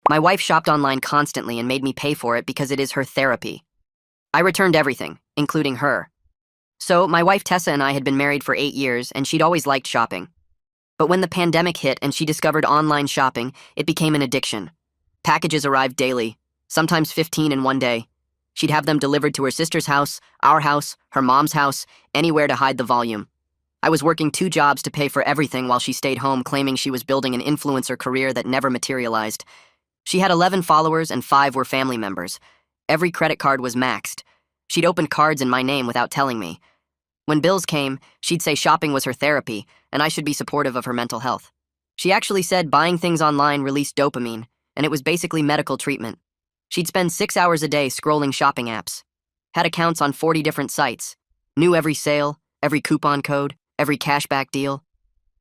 My wife shopped online constantly and made me pay for it because it is her therapy. I returned everything, including her. So, my wife Tessa and I had been married for 8 years, and she'd always liked shopping. But when the pandemic hit and she discovered online shopping, it became an addiction. Packages arrived daily, sometimes 15 in one day. She'd have them delivered to her sister's house, our house, her mom's house, anywhere to hide the volume. I was working 2 jobs to pay for everything while she stayed home, claiming she was building an influencer career that never materialized. She had 11 followers and 5 were family members. Every credit card was maxed. She'd opened cards in my name without telling me. When bills came, she'd say shopping was her therapy, and I should be supportive of her mental health. She actually said buying things online released dopamine, and it was basically medical treatment. She'd spend 6 hours a day scrolling shopping apps, had accounts on 40 different sites, knew every sale, every coupon code, every cashback deal.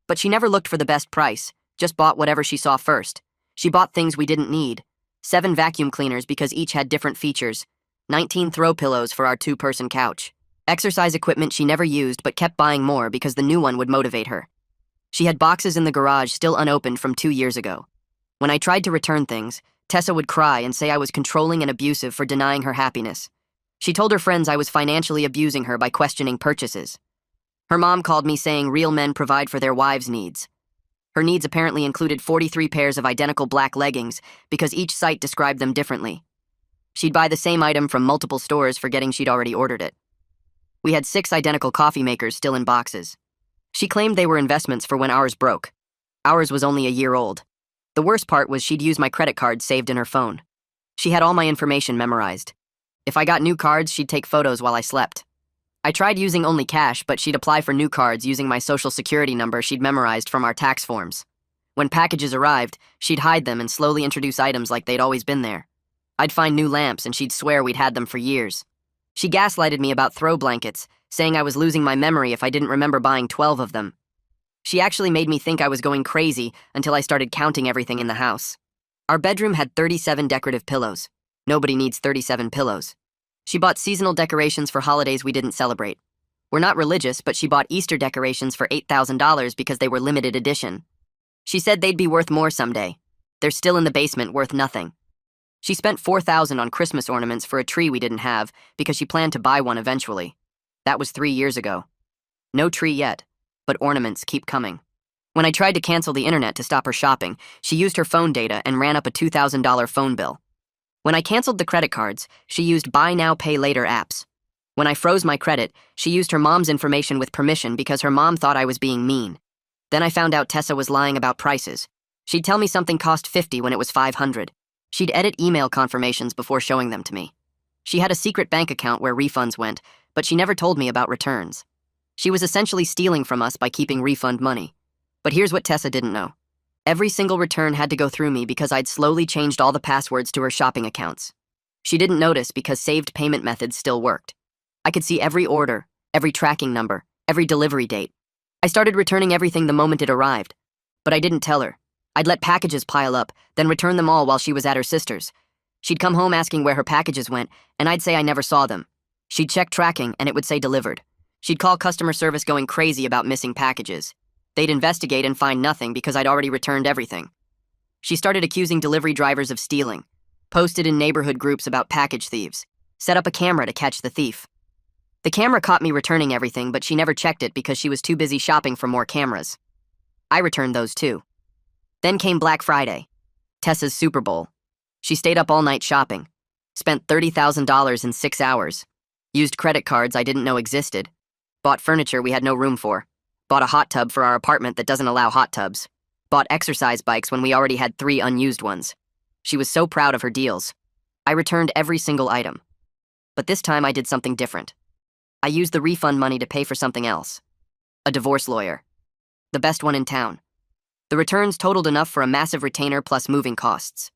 But she never looked for the best price, just bought whatever she saw first. She bought things we didn't need. 7 vacuum cleaners because each had different features. 19 throw pillows for our 2-person couch. Exercise equipment she never used but kept buying more because the new one would motivate her. She had boxes in the garage still unopened from 2 years ago. When I tried to return things, Tessa would cry and say I was controlling and abusive for denying her happiness. She told her friends I was financially abusing her by questioning purchases. Her mom called me saying real men provide for their wives' needs. Her needs apparently included 43 pairs of identical black leggings because each site described them differently. She'd buy the same item from multiple stores forgetting she'd already ordered it. We had 6 identical coffee makers still in boxes. She claimed they were investments for when ours broke. Ours was only a year old. The worst part was she'd use my credit card saved in her phone. She had all my information memorized. If I got new cards, she'd take photos while I slept. I tried using only cash, but she'd apply for new cards using my social security number she'd memorized from our tax forms. When packages arrived, she'd hide them and slowly introduce items like they'd always been there. I'd find new lamps and she'd swear we'd had them for years. She gaslighted me about throw blankets, saying I was losing my memory if I didn't remember buying 12 of them. She actually made me think I was going crazy until I started counting everything in the house. Our bedroom had 37 decorative pillows. Nobody needs 37 pillows. She bought seasonal decorations for holidays we didn't celebrate. We're not religious, but she bought Easter decorations for $8,000 because they were limited edition. She said they'd be worth more someday. They're still in the basement, worth nothing. She spent $4,000 on Christmas ornaments for a tree we didn't have because she planned to buy one eventually. That was 3 years ago. No tree yet, but ornaments keep coming. When I tried to cancel the internet to stop her shopping, she used her phone data and ran up a $2,000 phone bill. When I canceled the credit cards, she used buy now, pay later apps. When I froze my credit, she used her mom's information with permission because her mom thought I was being mean. Then I found out Tessa was lying about prices. She'd tell me something cost $50 when it was $500. She'd edit email confirmations before showing them to me. She had a secret bank account where refunds went, but she never told me about returns. She was essentially stealing from us by keeping refund money. But here's what Tessa didn't know. Every single return had to go through me because I'd slowly changed all the passwords to her shopping accounts. She didn't notice because saved payment methods still worked. I could see every order, every tracking number, every delivery date. I started returning everything the moment it arrived. But I didn't tell her. I'd let packages pile up, then return them all while she was at her sister's. She'd come home asking where her packages went, and I'd say I never saw them. She'd check tracking, and it would say delivered. She'd call customer service going crazy about missing packages. They'd investigate and find nothing because I'd already returned everything. She started accusing delivery drivers of stealing, posted in neighborhood groups about package thieves, set up a camera to catch the thief. The camera caught me returning everything, but she never checked it because she was too busy shopping for more cameras. I returned those too. Then came Black Friday, Tessa's Super Bowl. She stayed up all night shopping, spent $30,000 in 6 hours, used credit cards I didn't know existed, bought furniture we had no room for, bought a hot tub for our apartment that doesn't allow hot tubs, bought exercise bikes when we already had 3 unused ones. She was so proud of her deals. I returned every single item. But this time I did something different. I used the refund money to pay for something else. A divorce lawyer. The best one in town. The returns totaled enough for a massive retainer plus moving costs.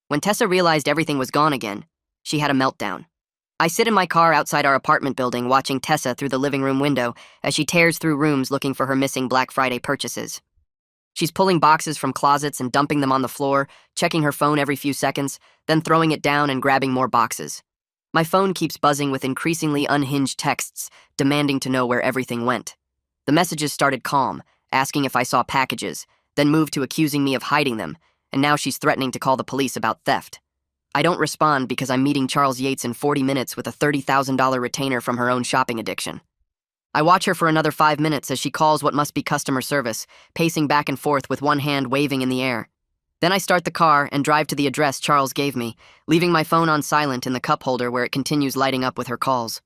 When Tessa realized everything was gone again, she had a meltdown. I sit in my car outside our apartment building watching Tessa through the living room window as she tears through rooms looking for her missing Black Friday purchases. She's pulling boxes from closets and dumping them on the floor, checking her phone every few seconds, then throwing it down and grabbing more boxes. My phone keeps buzzing with increasingly unhinged texts, demanding to know where everything went. The messages started calm, asking if I saw packages, then moved to accusing me of hiding them, and now she's threatening to call the police about theft. I don't respond because I'm meeting Charles Yates in 40 minutes with a $30,000 retainer from her own shopping addiction. I watch her for another 5 minutes as she calls what must be customer service, pacing back and forth with one hand waving in the air. Then I start the car and drive to the address Charles gave me, leaving my phone on silent in the cup holder where it continues lighting up with her calls.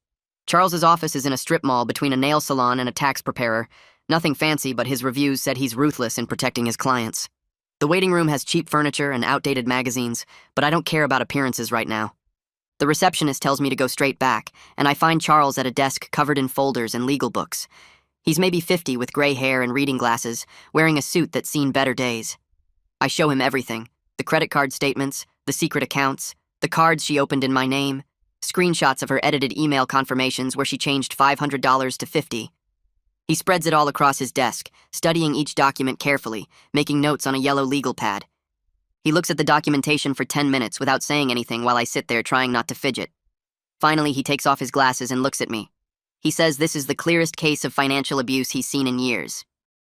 Charles's office is in a strip mall between a nail salon and a tax preparer. Nothing fancy, but his reviews said he's ruthless in protecting his clients. The waiting room has cheap furniture and outdated magazines, but I don't care about appearances right now. The receptionist tells me to go straight back, and I find Charles at a desk covered in folders and legal books. He's maybe 50 with gray hair and reading glasses, wearing a suit that's seen better days. I show him everything: the credit card statements, the secret accounts, the cards she opened in my name, screenshots of her edited email confirmations where she changed $500 to $50. He spreads it all across his desk, studying each document carefully, making notes on a yellow legal pad. He looks at the documentation for 10 minutes without saying anything while I sit there trying not to fidget. Finally, he takes off his glasses and looks at me. He says this is the clearest case of financial abuse he's seen in years.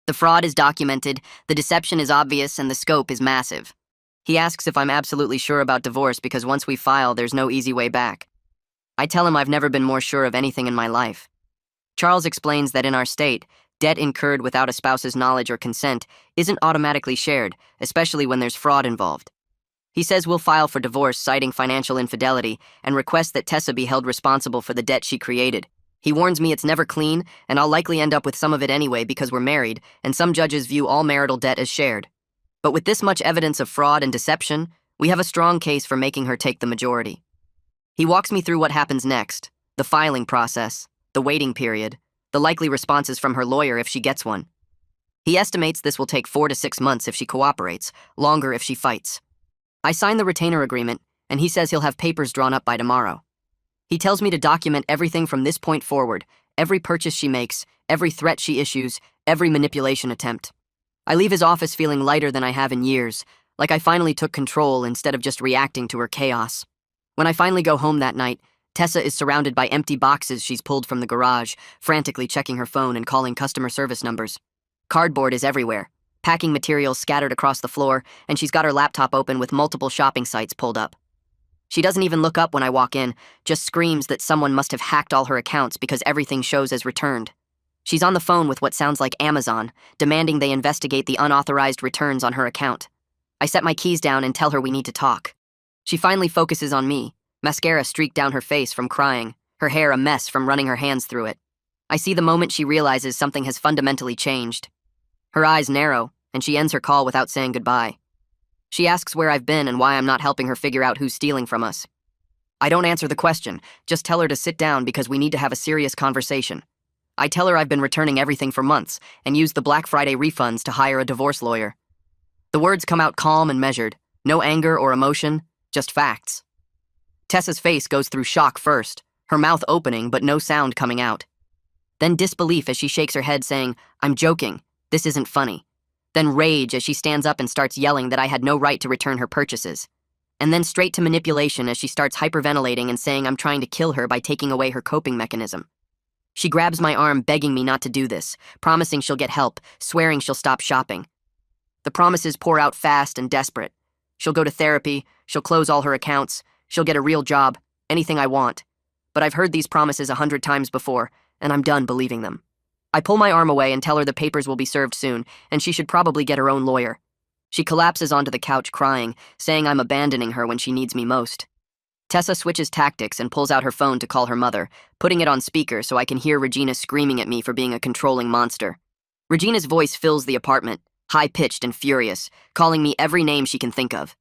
The fraud is documented, the deception is obvious, and the scope is massive. He asks if I'm absolutely sure about divorce because once we file, there's no easy way back. I tell him I've never been more sure of anything in my life. Charles explains that in our state, debt incurred without a spouse's knowledge or consent isn't automatically shared, especially when there's fraud involved. He says we'll file for divorce citing financial infidelity and request that Tessa be held responsible for the debt she created. He warns me it's never clean, and I'll likely end up with some of it anyway because we're married, and some judges view all marital debt as shared. But with this much evidence of fraud and deception, we have a strong case for making her take the majority. He walks me through what happens next: the filing process, the waiting period, the likely responses from her lawyer if she gets one. He estimates this will take 4 to 6 months if she cooperates, longer if she fights. I sign the retainer agreement, and he says he'll have papers drawn up by tomorrow. He tells me to document everything from this point forward: every purchase she makes, every threat she issues, every manipulation attempt. I leave his office feeling lighter than I have in years, like I finally took control instead of just reacting to her chaos. When I finally go home that night, Tessa is surrounded by empty boxes she's pulled from the garage, frantically checking her phone and calling customer service numbers. Cardboard is everywhere, packing materials scattered across the floor, and she's got her laptop open with multiple shopping sites pulled up. She doesn't even look up when I walk in, just screams that someone must have hacked all her accounts because everything shows as returned. She's on the phone with what sounds like Amazon, demanding they investigate the unauthorized returns on her account. I set my keys down and tell her we need to talk. She finally focuses on me, mascara streaked down her face from crying, her hair a mess from running her hands through it. I see the moment she realizes something has fundamentally changed. Her eyes narrow, and she ends her call without saying goodbye. She asks where I've been and why I'm not helping her figure out who's stealing from us. I don't answer the question, just tell her to sit down because we need to have a serious conversation. I tell her I've been returning everything for months and used the Black Friday refunds to hire a divorce lawyer. The words come out calm and measured, no anger or emotion, just facts. Tessa's face goes through shock first, her mouth opening but no sound coming out. Then disbelief as she shakes her head saying, "I'm joking, this isn't funny." Then rage as she stands up and starts yelling that I had no right to return her purchases. And then straight to manipulation as she starts hyperventilating and saying I'm trying to kill her by taking away her coping mechanism. She grabs my arm begging me not to do this, promising she'll get help, swearing she'll stop shopping. The promises pour out fast and desperate. She'll go to therapy, she'll close all her accounts, she'll get a real job, anything I want. But I've heard these promises 100 times before, and I'm done believing them. I pull my arm away and tell her the papers will be served soon, and she should probably get her own lawyer. She collapses onto the couch crying, saying I'm abandoning her when she needs me most. Tessa switches tactics and pulls out her phone to call her mother, putting it on speaker so I can hear Regina screaming at me for being a controlling monster. Regina's voice fills the apartment, high-pitched and furious, calling me every name she can think of.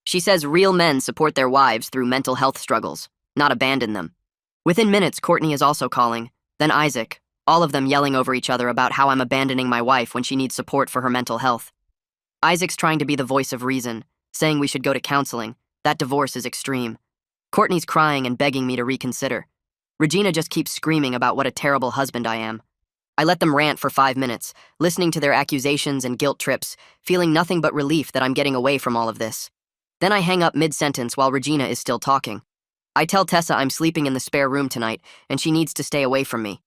She says real men support their wives through mental health struggles, not abandon them. Within minutes, Courtney is also calling, then Isaac, all of them yelling over each other about how I'm abandoning my wife when she needs support for her mental health. Isaac's trying to be the voice of reason, saying we should go to counseling. That divorce is extreme. Courtney's crying and begging me to reconsider. Regina just keeps screaming about what a terrible husband I am. I let them rant for 5 minutes, listening to their accusations and guilt trips, feeling nothing but relief that I'm getting away from all of this. Then I hang up mid-sentence while Regina is still talking. I tell Tessa I'm sleeping in the spare room tonight, and she needs to stay away from me.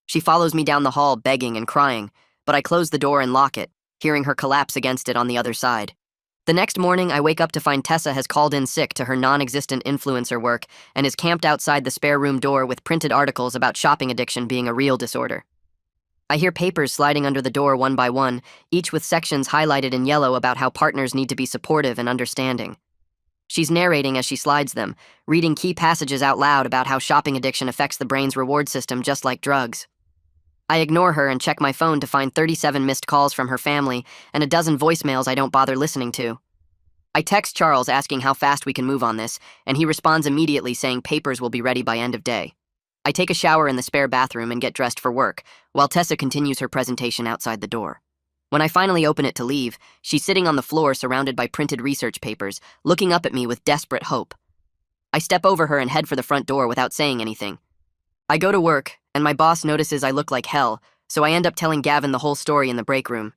She follows me down the hall begging and crying, but I close the door and lock it, hearing her collapse against it on the other side. The next morning, I wake up to find Tessa has called in sick to her non-existent influencer work and is camped outside the spare room door with printed articles about shopping addiction being a real disorder. I hear papers sliding under the door one by one, each with sections highlighted in yellow about how partners need to be supportive and understanding. She's narrating as she slides them, reading key passages out loud about how shopping addiction affects the brain's reward system just like drugs. I ignore her and check my phone to find 37 missed calls from her family and a dozen voicemails I don't bother listening to. I text Charles asking how fast we can move on this, and he responds immediately saying papers will be ready by end of day. I take a shower in the spare bathroom and get dressed for work, while Tessa continues her presentation outside the door. When I finally open it to leave, she's sitting on the floor surrounded by printed research papers, looking up at me with desperate hope. I step over her and head for the front door without saying anything. I go to work, and my boss notices I look like hell, so I end up telling Gavin the whole story in the break room.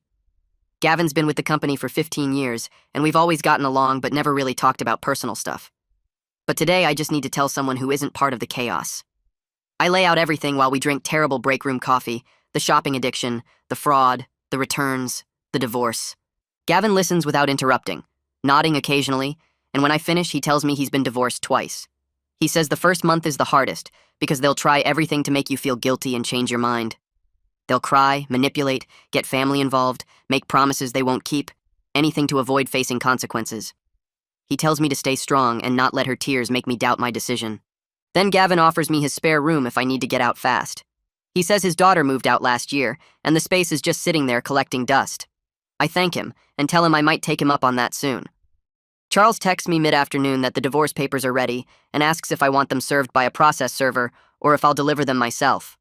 Gavin's been with the company for 15 years, and we've always gotten along but never really talked about personal stuff. But today I just need to tell someone who isn't part of the chaos. I lay out everything while we drink terrible break room coffee, the shopping addiction, the fraud, the returns, the divorce. Gavin listens without interrupting, nodding occasionally, and when I finish, he tells me he's been divorced twice. He says the first month is the hardest, because they'll try everything to make you feel guilty and change your mind. They'll cry, manipulate, get family involved, make promises they won't keep, anything to avoid facing consequences. He tells me to stay strong and not let her tears make me doubt my decision. Then Gavin offers me his spare room if I need to get out fast. He says his daughter moved out last year, and the space is just sitting there collecting dust. I thank him and tell him I might take him up on that soon. Charles texts me mid-afternoon that the divorce papers are ready and asks if I want them served by a process server or if I'll deliver them myself.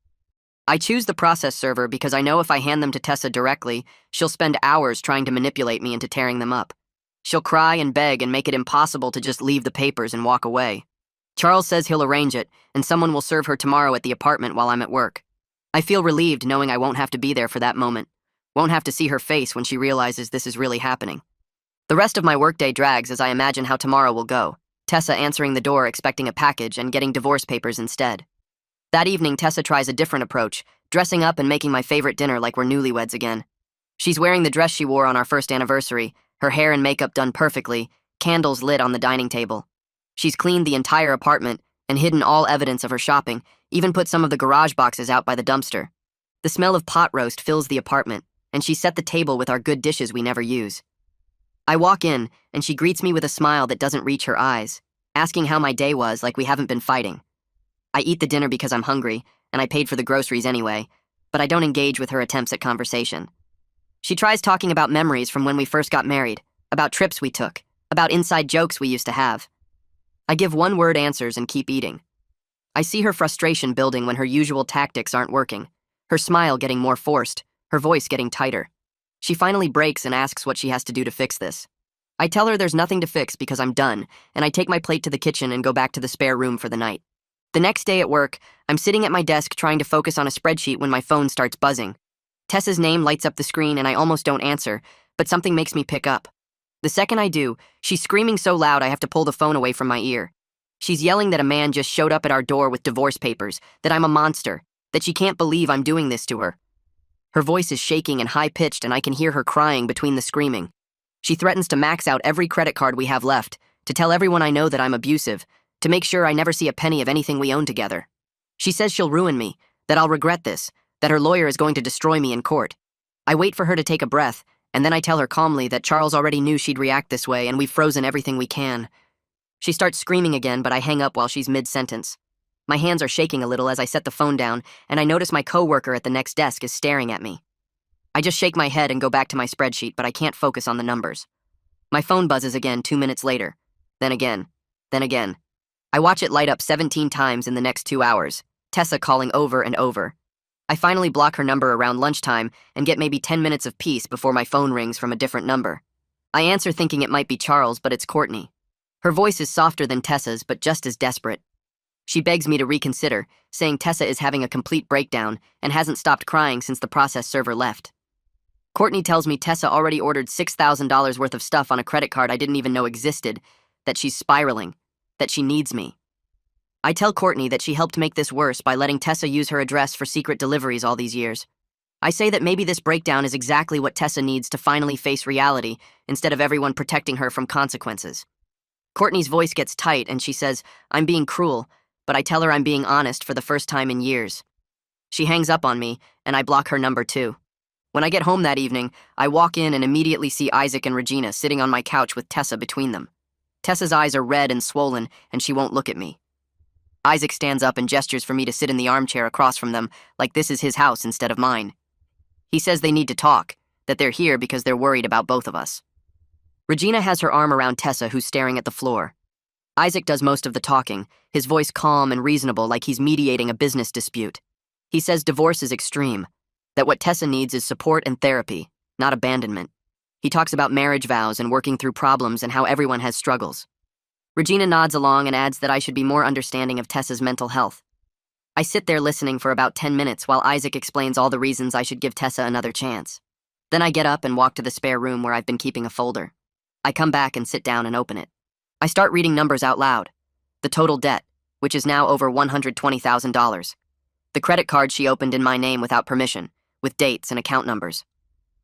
I choose the process server because I know if I hand them to Tessa directly, she'll spend hours trying to manipulate me into tearing them up. She'll cry and beg and make it impossible to just leave the papers and walk away. Charles says he'll arrange it, and someone will serve her tomorrow at the apartment while I'm at work. I feel relieved knowing I won't have to be there for that moment, won't have to see her face when she realizes this is really happening. The rest of my workday drags as I imagine how tomorrow will go, Tessa answering the door expecting a package and getting divorce papers instead. That evening, Tessa tries a different approach, dressing up and making my favorite dinner like we're newlyweds again. She's wearing the dress she wore on our first anniversary, her hair and makeup done perfectly, candles lit on the dining table. She's cleaned the entire apartment and hidden all evidence of her shopping, even put some of the garage boxes out by the dumpster. The smell of pot roast fills the apartment, and she set the table with our good dishes we never use. I walk in, and she greets me with a smile that doesn't reach her eyes, asking how my day was like we haven't been fighting. I eat the dinner because I'm hungry, and I paid for the groceries anyway, but I don't engage with her attempts at conversation. She tries talking about memories from when we first got married, about trips we took, about inside jokes we used to have. I give one-word answers and keep eating. I see her frustration building when her usual tactics aren't working, her smile getting more forced, her voice getting tighter. She finally breaks and asks what she has to do to fix this. I tell her there's nothing to fix because I'm done, and I take my plate to the kitchen and go back to the spare room for the night. The next day at work, I'm sitting at my desk trying to focus on a spreadsheet when my phone starts buzzing. Tessa's name lights up the screen and I almost don't answer, but something makes me pick up. The second I do, she's screaming so loud I have to pull the phone away from my ear. She's yelling that a man just showed up at our door with divorce papers, that I'm a monster, that she can't believe I'm doing this to her. Her voice is shaking and high-pitched and I can hear her crying between the screaming. She threatens to max out every credit card we have left, to tell everyone I know that I'm abusive, to make sure I never see a penny of anything we own together. She says she'll ruin me, that I'll regret this, that her lawyer is going to destroy me in court. I wait for her to take a breath, and then I tell her calmly that Charles already knew she'd react this way and we've frozen everything we can. She starts screaming again, but I hang up while she's mid-sentence. My hands are shaking a little as I set the phone down, and I notice my coworker at the next desk is staring at me. I just shake my head and go back to my spreadsheet, but I can't focus on the numbers. My phone buzzes again 2 minutes later. Then again. Then again. I watch it light up 17 times in the next 2 hours, Tessa calling over and over. I finally block her number around lunchtime and get maybe 10 minutes of peace before my phone rings from a different number. I answer thinking it might be Charles, but it's Courtney. Her voice is softer than Tessa's, but just as desperate. She begs me to reconsider, saying Tessa is having a complete breakdown and hasn't stopped crying since the process server left. Courtney tells me Tessa already ordered $6,000 worth of stuff on a credit card I didn't even know existed, that she's spiraling, that she needs me. I tell Courtney that she helped make this worse by letting Tessa use her address for secret deliveries all these years. I say that maybe this breakdown is exactly what Tessa needs to finally face reality instead of everyone protecting her from consequences. Courtney's voice gets tight and she says, "I'm being cruel," but I tell her I'm being honest for the first time in years. She hangs up on me, and I block her number too. When I get home that evening, I walk in and immediately see Isaac and Regina sitting on my couch with Tessa between them. Tessa's eyes are red and swollen, and she won't look at me. Isaac stands up and gestures for me to sit in the armchair across from them, like this is his house instead of mine. He says they need to talk, that they're here because they're worried about both of us. Regina has her arm around Tessa, who's staring at the floor. Isaac does most of the talking, his voice calm and reasonable like he's mediating a business dispute. He says divorce is extreme, that what Tessa needs is support and therapy, not abandonment. He talks about marriage vows and working through problems and how everyone has struggles. Regina nods along and adds that I should be more understanding of Tessa's mental health. I sit there listening for about 10 minutes while Isaac explains all the reasons I should give Tessa another chance. Then I get up and walk to the spare room where I've been keeping a folder. I come back and sit down and open it. I start reading numbers out loud. The total debt, which is now over $120,000. The credit card she opened in my name without permission, with dates and account numbers.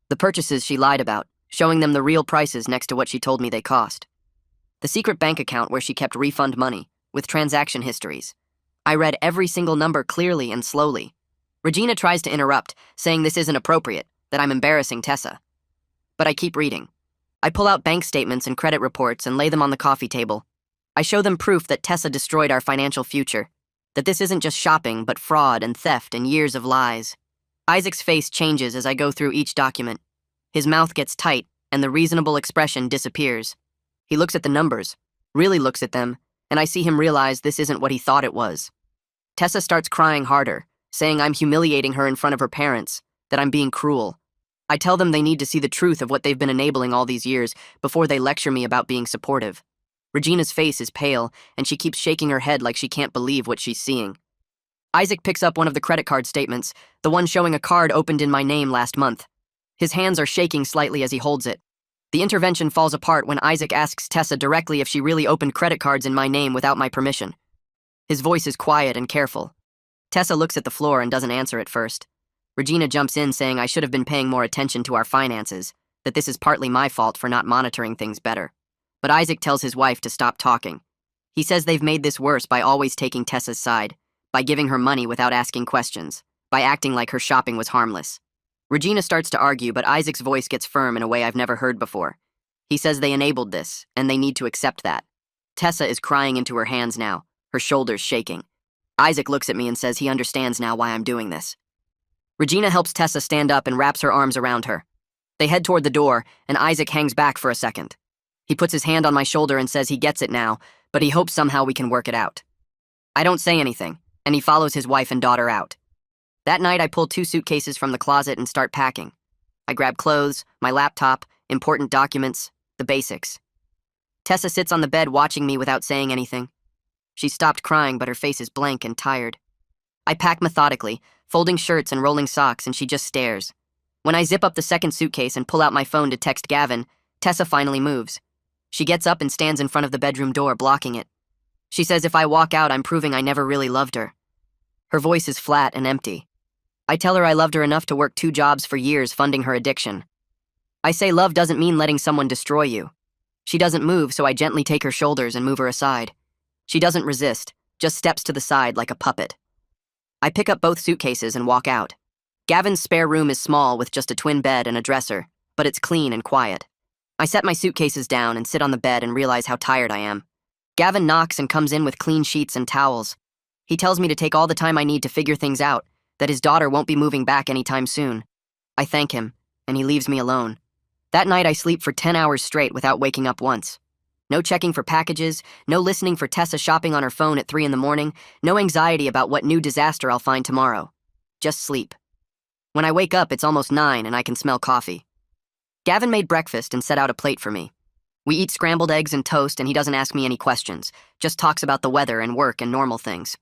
The purchases she lied about, showing them the real prices next to what she told me they cost. The secret bank account where she kept refund money, with transaction histories. I read every single number clearly and slowly. Regina tries to interrupt, saying this isn't appropriate, that I'm embarrassing Tessa. But I keep reading. I pull out bank statements and credit reports and lay them on the coffee table. I show them proof that Tessa destroyed our financial future, that this isn't just shopping, but fraud and theft and years of lies. Isaac's face changes as I go through each document. His mouth gets tight, and the reasonable expression disappears. He looks at the numbers, really looks at them, and I see him realize this isn't what he thought it was. Tessa starts crying harder, saying I'm humiliating her in front of her parents, that I'm being cruel. I tell them they need to see the truth of what they've been enabling all these years before they lecture me about being supportive. Regina's face is pale, and she keeps shaking her head like she can't believe what she's seeing. Isaac picks up one of the credit card statements, the one showing a card opened in my name last month. His hands are shaking slightly as he holds it. The intervention falls apart when Isaac asks Tessa directly if she really opened credit cards in my name without my permission. His voice is quiet and careful. Tessa looks at the floor and doesn't answer at first. Regina jumps in saying I should have been paying more attention to our finances, that this is partly my fault for not monitoring things better. But Isaac tells his wife to stop talking. He says they've made this worse by always taking Tessa's side, by giving her money without asking questions, by acting like her shopping was harmless. Regina starts to argue, but Isaac's voice gets firm in a way I've never heard before. He says they enabled this, and they need to accept that. Tessa is crying into her hands now, her shoulders shaking. Isaac looks at me and says he understands now why I'm doing this. Regina helps Tessa stand up and wraps her arms around her. They head toward the door, and Isaac hangs back for a second. He puts his hand on my shoulder and says he gets it now, but he hopes somehow we can work it out. I don't say anything, and he follows his wife and daughter out. That night, I pull 2 suitcases from the closet and start packing. I grab clothes, my laptop, important documents, the basics. Tessa sits on the bed watching me without saying anything. She stopped crying, but her face is blank and tired. I pack methodically, folding shirts and rolling socks, and she just stares. When I zip up the second suitcase and pull out my phone to text Gavin, Tessa finally moves. She gets up and stands in front of the bedroom door, blocking it. She says if I walk out, I'm proving I never really loved her. Her voice is flat and empty. I tell her I loved her enough to work 2 jobs for years funding her addiction. I say love doesn't mean letting someone destroy you. She doesn't move, so I gently take her shoulders and move her aside. She doesn't resist, just steps to the side like a puppet. I pick up both suitcases and walk out. Gavin's spare room is small with just a twin bed and a dresser, but it's clean and quiet. I set my suitcases down and sit on the bed and realize how tired I am. Gavin knocks and comes in with clean sheets and towels. He tells me to take all the time I need to figure things out, that his daughter won't be moving back anytime soon. I thank him, and he leaves me alone. That night I sleep for 10 hours straight without waking up once. No checking for packages, no listening for Tessa shopping on her phone at 3 in the morning, no anxiety about what new disaster I'll find tomorrow. Just sleep. When I wake up, it's almost 9 and I can smell coffee. Gavin made breakfast and set out a plate for me. We eat scrambled eggs and toast, and he doesn't ask me any questions, just talks about the weather and work and normal things.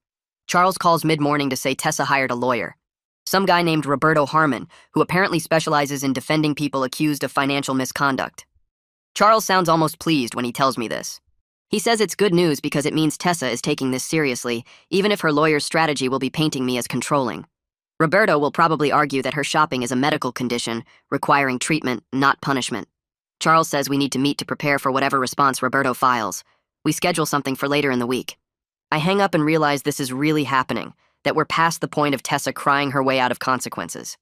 Charles calls mid-morning to say Tessa hired a lawyer. Some guy named Roberto Harmon, who apparently specializes in defending people accused of financial misconduct. Charles sounds almost pleased when he tells me this. He says it's good news because it means Tessa is taking this seriously, even if her lawyer's strategy will be painting me as controlling. Roberto will probably argue that her shopping is a medical condition, requiring treatment, not punishment. Charles says we need to meet to prepare for whatever response Roberto files. We schedule something for later in the week. I hang up and realize this is really happening, that we're past the point of Tessa crying her way out of consequences.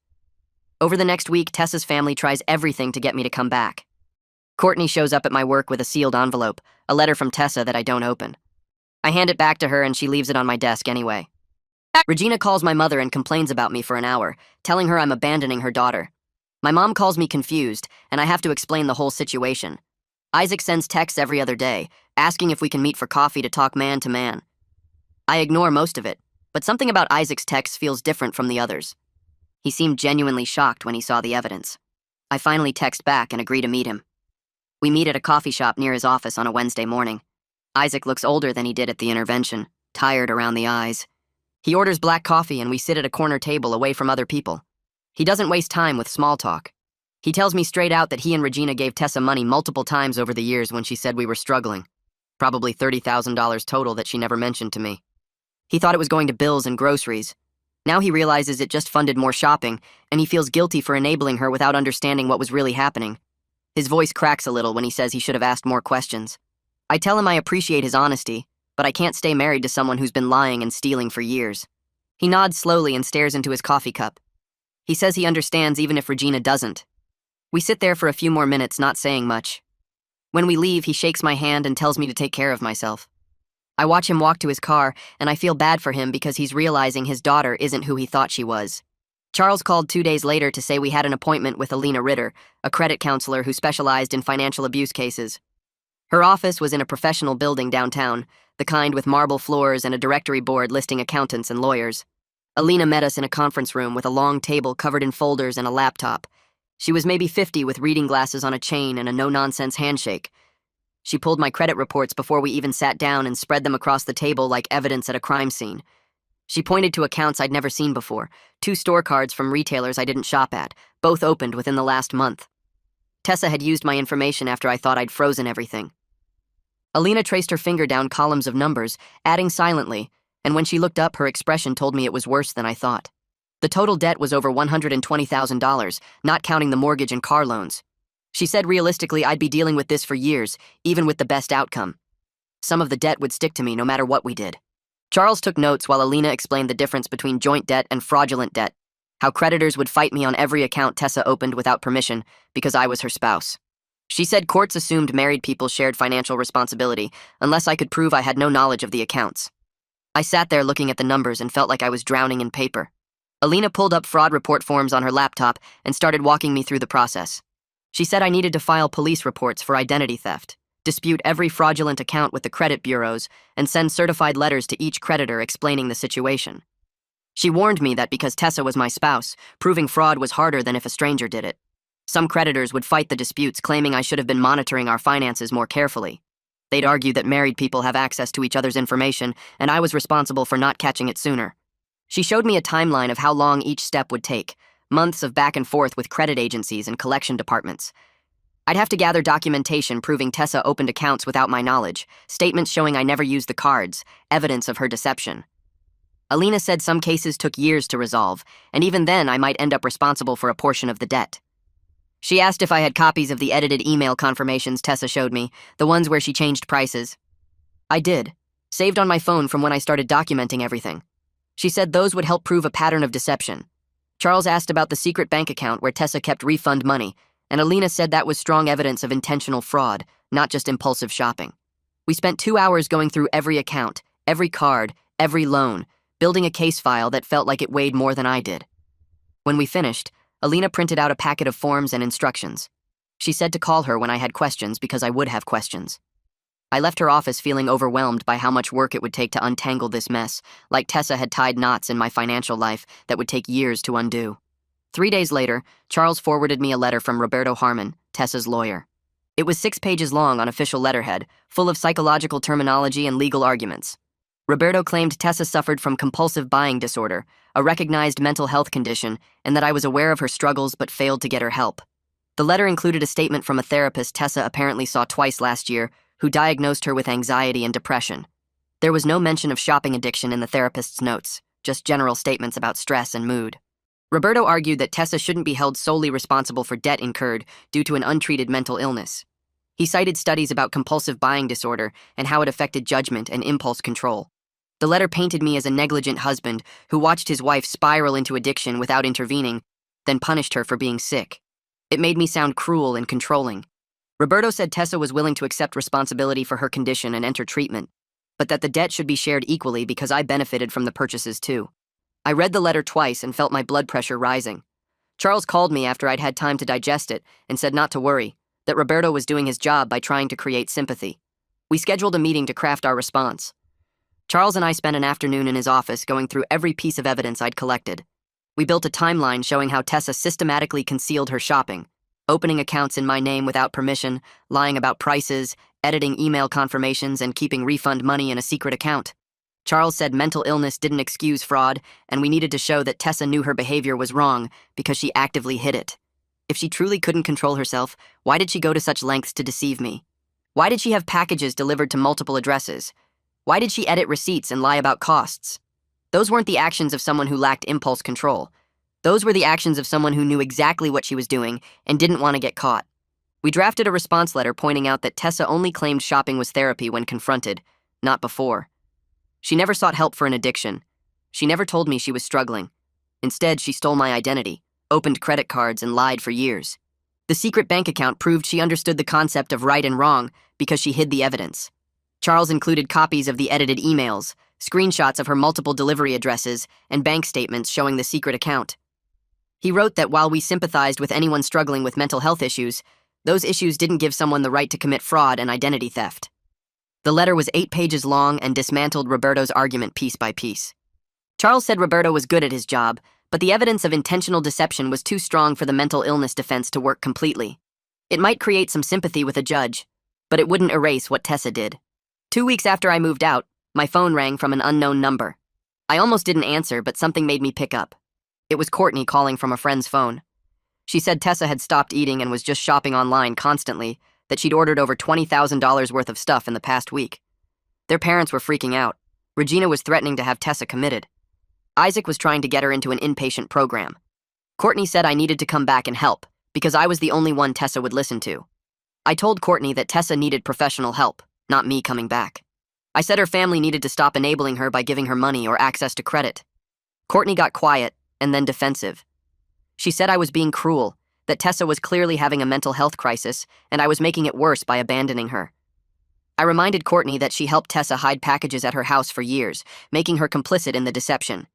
Over the next week, Tessa's family tries everything to get me to come back. Courtney shows up at my work with a sealed envelope, a letter from Tessa that I don't open. I hand it back to her and she leaves it on my desk anyway. Regina calls my mother and complains about me for an hour, telling her I'm abandoning her daughter. My mom calls me confused, and I have to explain the whole situation. Isaac sends texts every other day, asking if we can meet for coffee to talk man to man. I ignore most of it, but something about Isaac's texts feels different from the others. He seemed genuinely shocked when he saw the evidence. I finally text back and agree to meet him. We meet at a coffee shop near his office on a Wednesday morning. Isaac looks older than he did at the intervention, tired around the eyes. He orders black coffee and we sit at a corner table away from other people. He doesn't waste time with small talk. He tells me straight out that he and Regina gave Tessa money multiple times over the years when she said we were struggling. Probably $30,000 total that she never mentioned to me. He thought it was going to bills and groceries. Now he realizes it just funded more shopping, and he feels guilty for enabling her without understanding what was really happening. His voice cracks a little when he says he should have asked more questions. I tell him I appreciate his honesty, but I can't stay married to someone who's been lying and stealing for years. He nods slowly and stares into his coffee cup. He says he understands even if Regina doesn't. We sit there for a few more minutes, not saying much. When we leave, he shakes my hand and tells me to take care of myself. I watch him walk to his car, and I feel bad for him because he's realizing his daughter isn't who he thought she was. Charles called 2 days later to say we had an appointment with Alina Ritter, a credit counselor who specialized in financial abuse cases. Her office was in a professional building downtown, the kind with marble floors and a directory board listing accountants and lawyers. Alina met us in a conference room with a long table covered in folders and a laptop. She was maybe 50 with reading glasses on a chain and a no-nonsense handshake. She pulled my credit reports before we even sat down and spread them across the table like evidence at a crime scene. She pointed to accounts I'd never seen before, 2 store cards from retailers I didn't shop at, both opened within the last month. Tessa had used my information after I thought I'd frozen everything. Alina traced her finger down columns of numbers, adding silently, and when she looked up, her expression told me it was worse than I thought. The total debt was over $120,000, not counting the mortgage and car loans. She said realistically I'd be dealing with this for years, even with the best outcome. Some of the debt would stick to me no matter what we did. Charles took notes while Alina explained the difference between joint debt and fraudulent debt, how creditors would fight me on every account Tessa opened without permission because I was her spouse. She said courts assumed married people shared financial responsibility unless I could prove I had no knowledge of the accounts. I sat there looking at the numbers and felt like I was drowning in paper. Alina pulled up fraud report forms on her laptop and started walking me through the process. She said I needed to file police reports for identity theft, dispute every fraudulent account with the credit bureaus, and send certified letters to each creditor explaining the situation. She warned me that because Tessa was my spouse, proving fraud was harder than if a stranger did it. Some creditors would fight the disputes, claiming I should have been monitoring our finances more carefully. They'd argue that married people have access to each other's information, and I was responsible for not catching it sooner. She showed me a timeline of how long each step would take, months of back and forth with credit agencies and collection departments. I'd have to gather documentation proving Tessa opened accounts without my knowledge, statements showing I never used the cards, evidence of her deception. Alina said some cases took years to resolve, and even then I might end up responsible for a portion of the debt. She asked if I had copies of the edited email confirmations Tessa showed me, the ones where she changed prices. I did, saved on my phone from when I started documenting everything. She said those would help prove a pattern of deception. Charles asked about the secret bank account where Tessa kept refund money, and Alina said that was strong evidence of intentional fraud, not just impulsive shopping. We spent 2 hours going through every account, every card, every loan, building a case file that felt like it weighed more than I did. When we finished, Alina printed out a packet of forms and instructions. She said to call her when I had questions because I would have questions. I left her office feeling overwhelmed by how much work it would take to untangle this mess, like Tessa had tied knots in my financial life that would take years to undo. 3 days later, Charles forwarded me a letter from Roberto Harmon, Tessa's lawyer. It was 6 pages long on official letterhead, full of psychological terminology and legal arguments. Roberto claimed Tessa suffered from compulsive buying disorder, a recognized mental health condition, and that I was aware of her struggles but failed to get her help. The letter included a statement from a therapist Tessa apparently saw twice last year, who diagnosed her with anxiety and depression. There was no mention of shopping addiction in the therapist's notes, just general statements about stress and mood. Roberto argued that Tessa shouldn't be held solely responsible for debt incurred due to an untreated mental illness. He cited studies about compulsive buying disorder and how it affected judgment and impulse control. The letter painted me as a negligent husband who watched his wife spiral into addiction without intervening, then punished her for being sick. It made me sound cruel and controlling. Roberto said Tessa was willing to accept responsibility for her condition and enter treatment, but that the debt should be shared equally because I benefited from the purchases too. I read the letter twice and felt my blood pressure rising. Charles called me after I'd had time to digest it and said not to worry, that Roberto was doing his job by trying to create sympathy. We scheduled a meeting to craft our response. Charles and I spent an afternoon in his office going through every piece of evidence I'd collected. We built a timeline showing how Tessa systematically concealed her shopping, opening accounts in my name without permission, lying about prices, editing email confirmations, and keeping refund money in a secret account. Charles said mental illness didn't excuse fraud, and we needed to show that Tessa knew her behavior was wrong because she actively hid it. If she truly couldn't control herself, why did she go to such lengths to deceive me? Why did she have packages delivered to multiple addresses? Why did she edit receipts and lie about costs? Those weren't the actions of someone who lacked impulse control. Those were the actions of someone who knew exactly what she was doing and didn't want to get caught. We drafted a response letter pointing out that Tessa only claimed shopping was therapy when confronted, not before. She never sought help for an addiction. She never told me she was struggling. Instead, she stole my identity, opened credit cards, and lied for years. The secret bank account proved she understood the concept of right and wrong because she hid the evidence. Charles included copies of the edited emails, screenshots of her multiple delivery addresses, and bank statements showing the secret account. He wrote that while we sympathized with anyone struggling with mental health issues, those issues didn't give someone the right to commit fraud and identity theft. The letter was 8 pages long and dismantled Roberto's argument piece by piece. Charles said Roberto was good at his job, but the evidence of intentional deception was too strong for the mental illness defense to work completely. It might create some sympathy with a judge, but it wouldn't erase what Tessa did. 2 weeks after I moved out, my phone rang from an unknown number. I almost didn't answer, but something made me pick up. It was Courtney calling from a friend's phone. She said Tessa had stopped eating and was just shopping online constantly, that she'd ordered over $20,000 worth of stuff in the past week. Their parents were freaking out. Regina was threatening to have Tessa committed. Isaac was trying to get her into an inpatient program. Courtney said I needed to come back and help, because I was the only one Tessa would listen to. I told Courtney that Tessa needed professional help, not me coming back. I said her family needed to stop enabling her by giving her money or access to credit. Courtney got quiet, and then defensive. She said I was being cruel, that Tessa was clearly having a mental health crisis, and I was making it worse by abandoning her. I reminded Courtney that she helped Tessa hide packages at her house for years, making her complicit in the deception.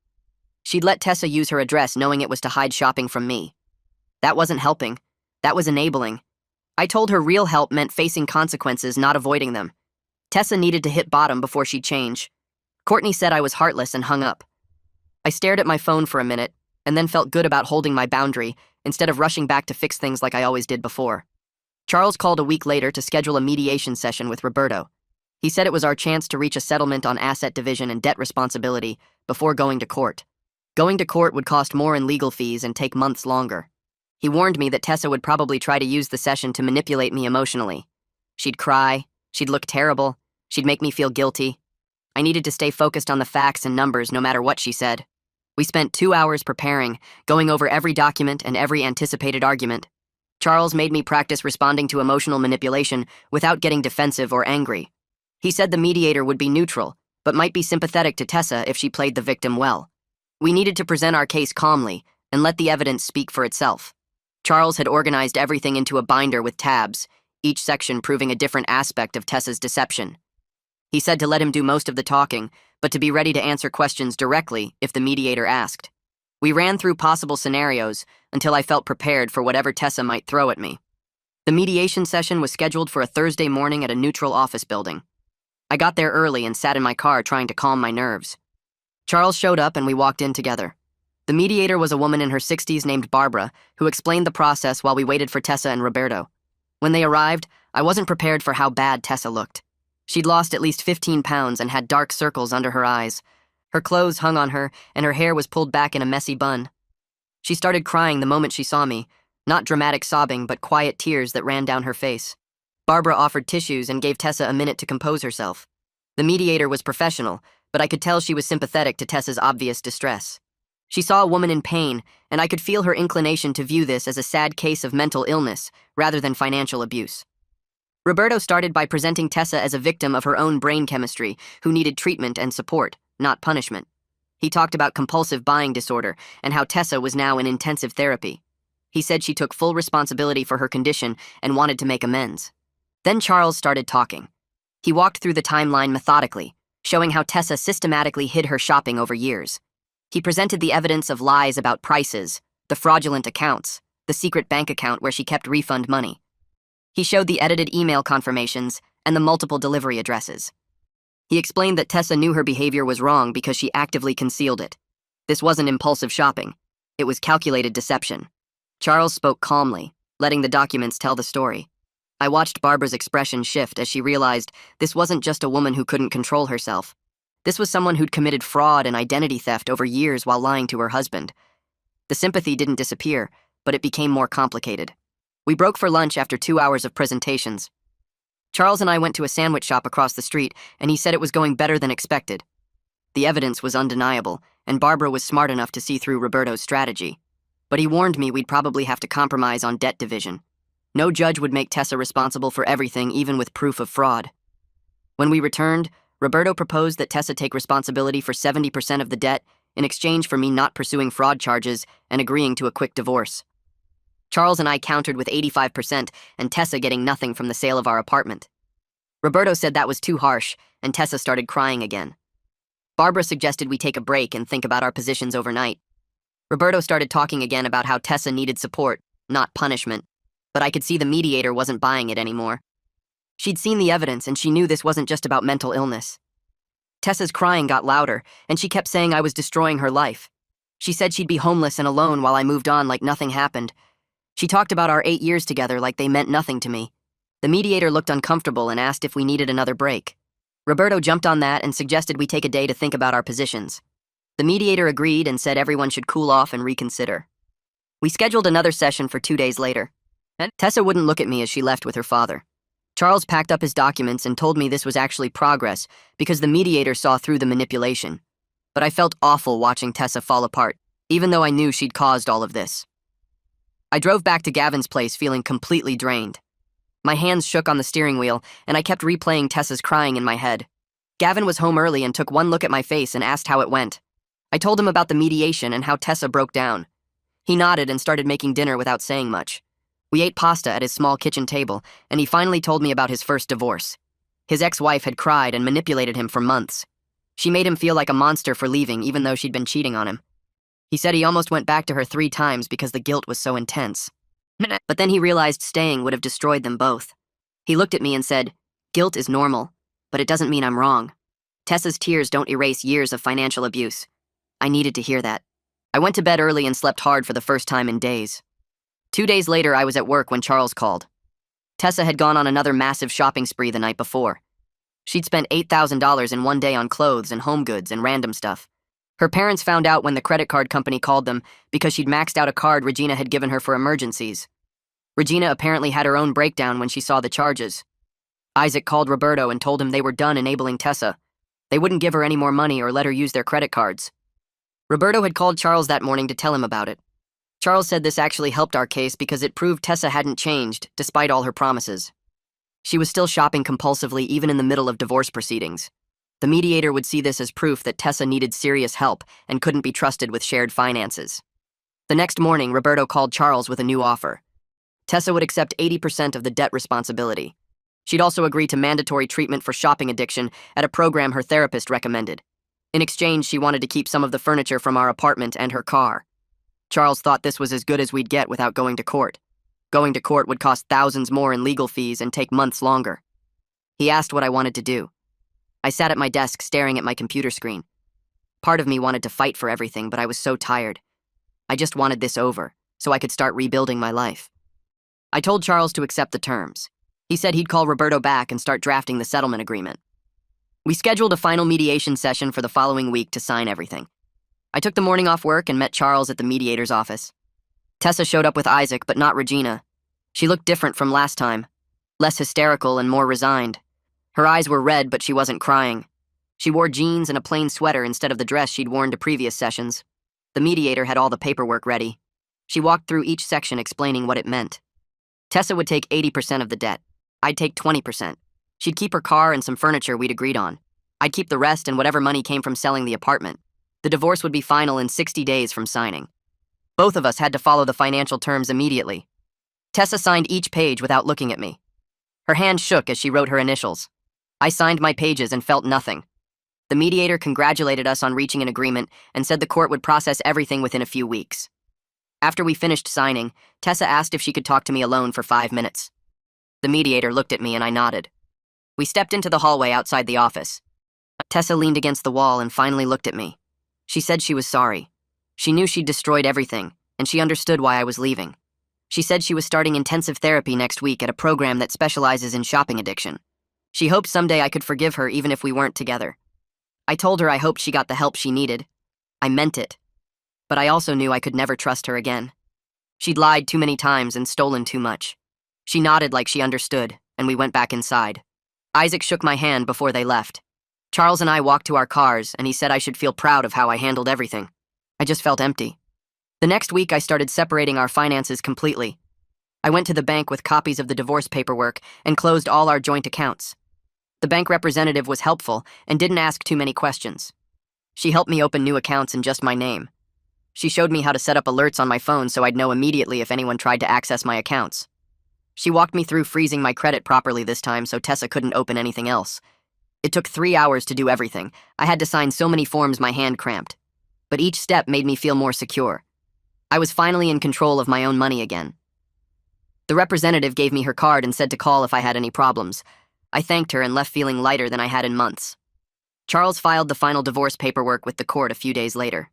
She'd let Tessa use her address knowing it was to hide shopping from me. That wasn't helping. That was enabling. I told her real help meant facing consequences, not avoiding them. Tessa needed to hit bottom before she'd change. Courtney said I was heartless and hung up. I stared at my phone for a minute, and then felt good about holding my boundary instead of rushing back to fix things like I always did before. Charles called a week later to schedule a mediation session with Roberto. He said it was our chance to reach a settlement on asset division and debt responsibility before going to court. Going to court would cost more in legal fees and take months longer. He warned me that Tessa would probably try to use the session to manipulate me emotionally. She'd cry, she'd look terrible, she'd make me feel guilty. I needed to stay focused on the facts and numbers no matter what she said. We spent 2 hours preparing, going over every document and every anticipated argument. Charles made me practice responding to emotional manipulation without getting defensive or angry. He said the mediator would be neutral, but might be sympathetic to Tessa if she played the victim well. We needed to present our case calmly and let the evidence speak for itself. Charles had organized everything into a binder with tabs, each section proving a different aspect of Tessa's deception. He said to let him do most of the talking, but to be ready to answer questions directly if the mediator asked. We ran through possible scenarios until I felt prepared for whatever Tessa might throw at me. The mediation session was scheduled for a Thursday morning at a neutral office building. I got there early and sat in my car trying to calm my nerves. Charles showed up and we walked in together. The mediator was a woman in her 60s named Barbara, who explained the process while we waited for Tessa and Roberto. When they arrived, I wasn't prepared for how bad Tessa looked. She'd lost at least 15 pounds and had dark circles under her eyes. Her clothes hung on her, and her hair was pulled back in a messy bun. She started crying the moment she saw me, not dramatic sobbing, but quiet tears that ran down her face. Barbara offered tissues and gave Tessa a minute to compose herself. The mediator was professional, but I could tell she was sympathetic to Tessa's obvious distress. She saw a woman in pain, and I could feel her inclination to view this as a sad case of mental illness rather than financial abuse. Roberto started by presenting Tessa as a victim of her own brain chemistry who needed treatment and support, not punishment. He talked about compulsive buying disorder and how Tessa was now in intensive therapy. He said she took full responsibility for her condition and wanted to make amends. Then Charles started talking. He walked through the timeline methodically, showing how Tessa systematically hid her shopping over years. He presented the evidence of lies about prices, the fraudulent accounts, the secret bank account where she kept refund money. He showed the edited email confirmations and the multiple delivery addresses. He explained that Tessa knew her behavior was wrong because she actively concealed it. This wasn't impulsive shopping. It was calculated deception. Charles spoke calmly, letting the documents tell the story. I watched Barbara's expression shift as she realized this wasn't just a woman who couldn't control herself. This was someone who'd committed fraud and identity theft over years while lying to her husband. The sympathy didn't disappear, but it became more complicated. We broke for lunch after 2 hours of presentations. Charles and I went to a sandwich shop across the street, and he said it was going better than expected. The evidence was undeniable, and Barbara was smart enough to see through Roberto's strategy. But he warned me we'd probably have to compromise on debt division. No judge would make Tessa responsible for everything, even with proof of fraud. When we returned, Roberto proposed that Tessa take responsibility for 70% of the debt in exchange for me not pursuing fraud charges and agreeing to a quick divorce. Charles and I countered with 85% and Tessa getting nothing from the sale of our apartment. Roberto said that was too harsh, and Tessa started crying again. Barbara suggested we take a break and think about our positions overnight. Roberto started talking again about how Tessa needed support, not punishment, but I could see the mediator wasn't buying it anymore. She'd seen the evidence, and she knew this wasn't just about mental illness. Tessa's crying got louder, and she kept saying I was destroying her life. She said she'd be homeless and alone while I moved on like nothing happened. She talked about our 8 years together like they meant nothing to me. The mediator looked uncomfortable and asked if we needed another break. Roberto jumped on that and suggested we take a day to think about our positions. The mediator agreed and said everyone should cool off and reconsider. We scheduled another session for 2 days later. Tessa wouldn't look at me as she left with her father. Charles packed up his documents and told me this was actually progress because the mediator saw through the manipulation. But I felt awful watching Tessa fall apart, even though I knew she'd caused all of this. I drove back to Gavin's place feeling completely drained. My hands shook on the steering wheel, and I kept replaying Tessa's crying in my head. Gavin was home early and took one look at my face and asked how it went. I told him about the mediation and how Tessa broke down. He nodded and started making dinner without saying much. We ate pasta at his small kitchen table, and he finally told me about his first divorce. His ex-wife had cried and manipulated him for months. She made him feel like a monster for leaving, even though she'd been cheating on him. He said he almost went back to her 3 times because the guilt was so intense. But then he realized staying would have destroyed them both. He looked at me and said, "Guilt is normal, but it doesn't mean I'm wrong. Tessa's tears don't erase years of financial abuse." I needed to hear that. I went to bed early and slept hard for the first time in days. 2 days later, I was at work when Charles called. Tessa had gone on another massive shopping spree the night before. She'd spent $8,000 in one day on clothes and home goods and random stuff. Her parents found out when the credit card company called them because she'd maxed out a card Regina had given her for emergencies. Regina apparently had her own breakdown when she saw the charges. Isaac called Roberto and told him they were done enabling Tessa. They wouldn't give her any more money or let her use their credit cards. Roberto had called Charles that morning to tell him about it. Charles said this actually helped our case because it proved Tessa hadn't changed, despite all her promises. She was still shopping compulsively even in the middle of divorce proceedings. The mediator would see this as proof that Tessa needed serious help and couldn't be trusted with shared finances. The next morning, Roberto called Charles with a new offer. Tessa would accept 80% of the debt responsibility. She'd also agree to mandatory treatment for shopping addiction at a program her therapist recommended. In exchange, she wanted to keep some of the furniture from our apartment and her car. Charles thought this was as good as we'd get without going to court. Going to court would cost thousands more in legal fees and take months longer. He asked what I wanted to do. I sat at my desk staring at my computer screen. Part of me wanted to fight for everything, but I was so tired. I just wanted this over, so I could start rebuilding my life. I told Charles to accept the terms. He said he'd call Roberto back and start drafting the settlement agreement. We scheduled a final mediation session for the following week to sign everything. I took the morning off work and met Charles at the mediator's office. Tessa showed up with Isaac, but not Regina. She looked different from last time, less hysterical and more resigned. Her eyes were red, but she wasn't crying. She wore jeans and a plain sweater instead of the dress she'd worn to previous sessions. The mediator had all the paperwork ready. She walked through each section explaining what it meant. Tessa would take 80% of the debt. I'd take 20%. She'd keep her car and some furniture we'd agreed on. I'd keep the rest and whatever money came from selling the apartment. The divorce would be final in 60 days from signing. Both of us had to follow the financial terms immediately. Tessa signed each page without looking at me. Her hand shook as she wrote her initials. I signed my pages and felt nothing. The mediator congratulated us on reaching an agreement and said the court would process everything within a few weeks. After we finished signing, Tessa asked if she could talk to me alone for 5 minutes. The mediator looked at me and I nodded. We stepped into the hallway outside the office. Tessa leaned against the wall and finally looked at me. She said she was sorry. She knew she'd destroyed everything, and she understood why I was leaving. She said she was starting intensive therapy next week at a program that specializes in shopping addiction. She hoped someday I could forgive her even if we weren't together. I told her I hoped she got the help she needed. I meant it. But I also knew I could never trust her again. She'd lied too many times and stolen too much. She nodded like she understood, and we went back inside. Isaac shook my hand before they left. Charles and I walked to our cars, and he said I should feel proud of how I handled everything. I just felt empty. The next week, I started separating our finances completely. I went to the bank with copies of the divorce paperwork and closed all our joint accounts. The bank representative was helpful and didn't ask too many questions. She helped me open new accounts in just my name. She showed me how to set up alerts on my phone so I'd know immediately if anyone tried to access my accounts. She walked me through freezing my credit properly this time so Tessa couldn't open anything else. It took 3 hours to do everything. I had to sign so many forms my hand cramped. But each step made me feel more secure. I was finally in control of my own money again. The representative gave me her card and said to call if I had any problems. I thanked her and left feeling lighter than I had in months. Charles filed the final divorce paperwork with the court a few days later.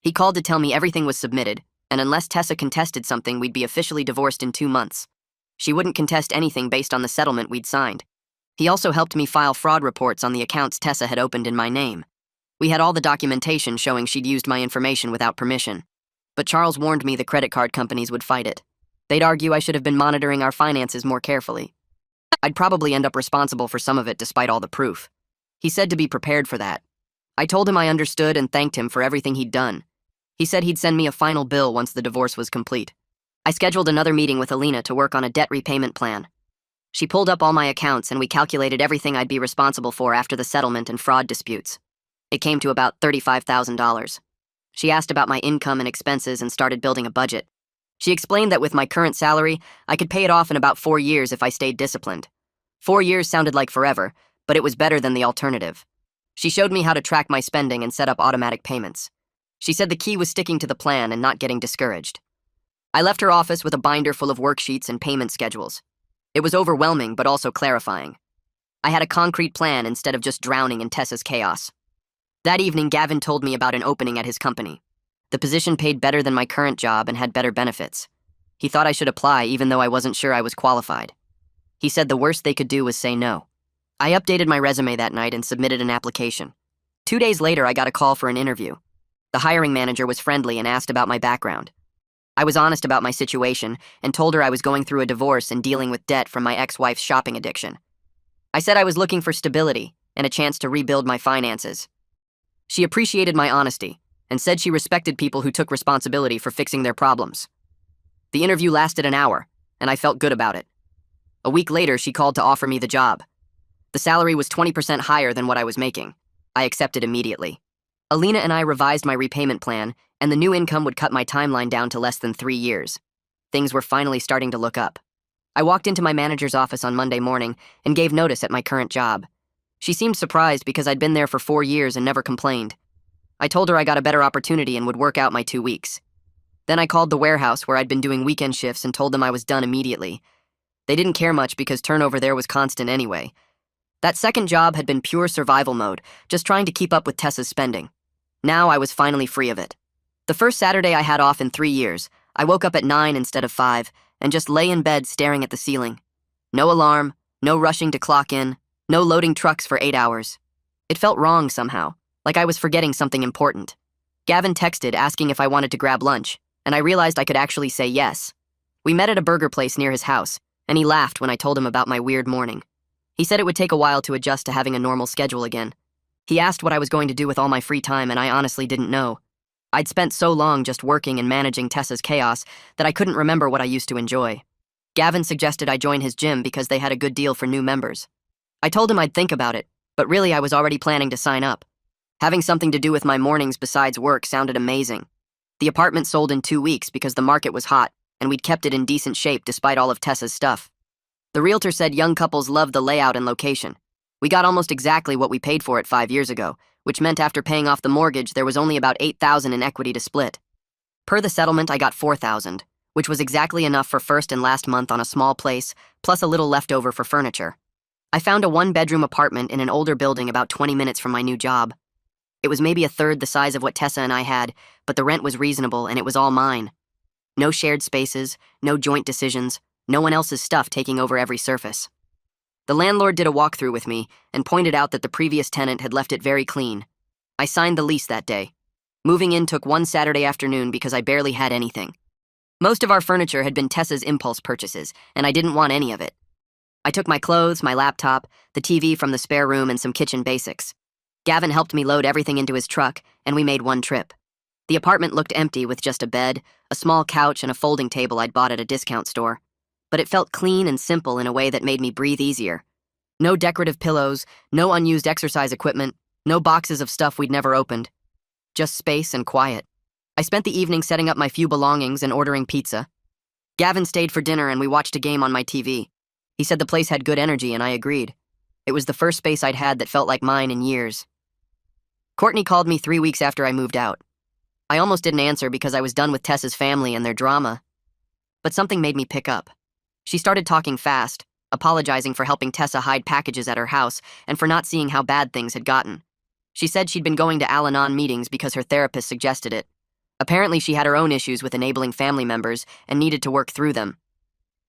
He called to tell me everything was submitted, and unless Tessa contested something, we'd be officially divorced in 2 months. She wouldn't contest anything based on the settlement we'd signed. He also helped me file fraud reports on the accounts Tessa had opened in my name. We had all the documentation showing she'd used my information without permission. But Charles warned me the credit card companies would fight it. They'd argue I should have been monitoring our finances more carefully. I'd probably end up responsible for some of it despite all the proof. He said to be prepared for that. I told him I understood and thanked him for everything he'd done. He said he'd send me a final bill once the divorce was complete. I scheduled another meeting with Alina to work on a debt repayment plan. She pulled up all my accounts and we calculated everything I'd be responsible for after the settlement and fraud disputes. It came to about $35,000. She asked about my income and expenses and started building a budget. She explained that with my current salary, I could pay it off in about 4 years if I stayed disciplined. 4 years sounded like forever, but it was better than the alternative. She showed me how to track my spending and set up automatic payments. She said the key was sticking to the plan and not getting discouraged. I left her office with a binder full of worksheets and payment schedules. It was overwhelming, but also clarifying. I had a concrete plan instead of just drowning in Tessa's chaos. That evening, Gavin told me about an opening at his company. The position paid better than my current job and had better benefits. He thought I should apply even though I wasn't sure I was qualified. He said the worst they could do was say no. I updated my resume that night and submitted an application. 2 days later, I got a call for an interview. The hiring manager was friendly and asked about my background. I was honest about my situation and told her I was going through a divorce and dealing with debt from my ex-wife's shopping addiction. I said I was looking for stability and a chance to rebuild my finances. She appreciated my honesty and said she respected people who took responsibility for fixing their problems. The interview lasted an hour, and I felt good about it. A week later, she called to offer me the job. The salary was 20% higher than what I was making. I accepted immediately. Alina and I revised my repayment plan, and the new income would cut my timeline down to less than 3 years. Things were finally starting to look up. I walked into my manager's office on Monday morning and gave notice at my current job. She seemed surprised because I'd been there for 4 years and never complained. I told her I got a better opportunity and would work out my 2 weeks. Then I called the warehouse where I'd been doing weekend shifts and told them I was done immediately. They didn't care much because turnover there was constant anyway. That second job had been pure survival mode, just trying to keep up with Tessa's spending. Now I was finally free of it. The first Saturday I had off in 3 years, I woke up at 9 instead of 5 and just lay in bed staring at the ceiling. No alarm, no rushing to clock in, no loading trucks for 8 hours. It felt wrong somehow, like I was forgetting something important. Gavin texted asking if I wanted to grab lunch, and I realized I could actually say yes. We met at a burger place near his house, and he laughed when I told him about my weird morning. He said it would take a while to adjust to having a normal schedule again. He asked what I was going to do with all my free time, and I honestly didn't know. I'd spent so long just working and managing Tessa's chaos that I couldn't remember what I used to enjoy. Gavin suggested I join his gym because they had a good deal for new members. I told him I'd think about it, but really I was already planning to sign up. Having something to do with my mornings besides work sounded amazing. The apartment sold in 2 weeks because the market was hot, and we'd kept it in decent shape despite all of Tessa's stuff. The realtor said young couples loved the layout and location. We got almost exactly what we paid for it 5 years ago, which meant after paying off the mortgage there was only about $8,000 in equity to split. Per the settlement, I got $4,000, which was exactly enough for first and last month on a small place, plus a little leftover for furniture. I found a 1-bedroom apartment in an older building about 20 minutes from my new job. It was maybe a third the size of what Tessa and I had, but the rent was reasonable and it was all mine. No shared spaces, no joint decisions, no one else's stuff taking over every surface. The landlord did a walkthrough with me and pointed out that the previous tenant had left it very clean. I signed the lease that day. Moving in took one Saturday afternoon because I barely had anything. Most of our furniture had been Tessa's impulse purchases, and I didn't want any of it. I took my clothes, my laptop, the TV from the spare room, and some kitchen basics. Gavin helped me load everything into his truck, and we made one trip. The apartment looked empty with just a bed, a small couch, and a folding table I'd bought at a discount store. But it felt clean and simple in a way that made me breathe easier. No decorative pillows, no unused exercise equipment, no boxes of stuff we'd never opened. Just space and quiet. I spent the evening setting up my few belongings and ordering pizza. Gavin stayed for dinner and we watched a game on my TV. He said the place had good energy and I agreed. It was the first space I'd had that felt like mine in years. Courtney called me 3 weeks after I moved out. I almost didn't answer because I was done with Tessa's family and their drama. But something made me pick up. She started talking fast, apologizing for helping Tessa hide packages at her house and for not seeing how bad things had gotten. She said she'd been going to Al-Anon meetings because her therapist suggested it. Apparently she had her own issues with enabling family members and needed to work through them.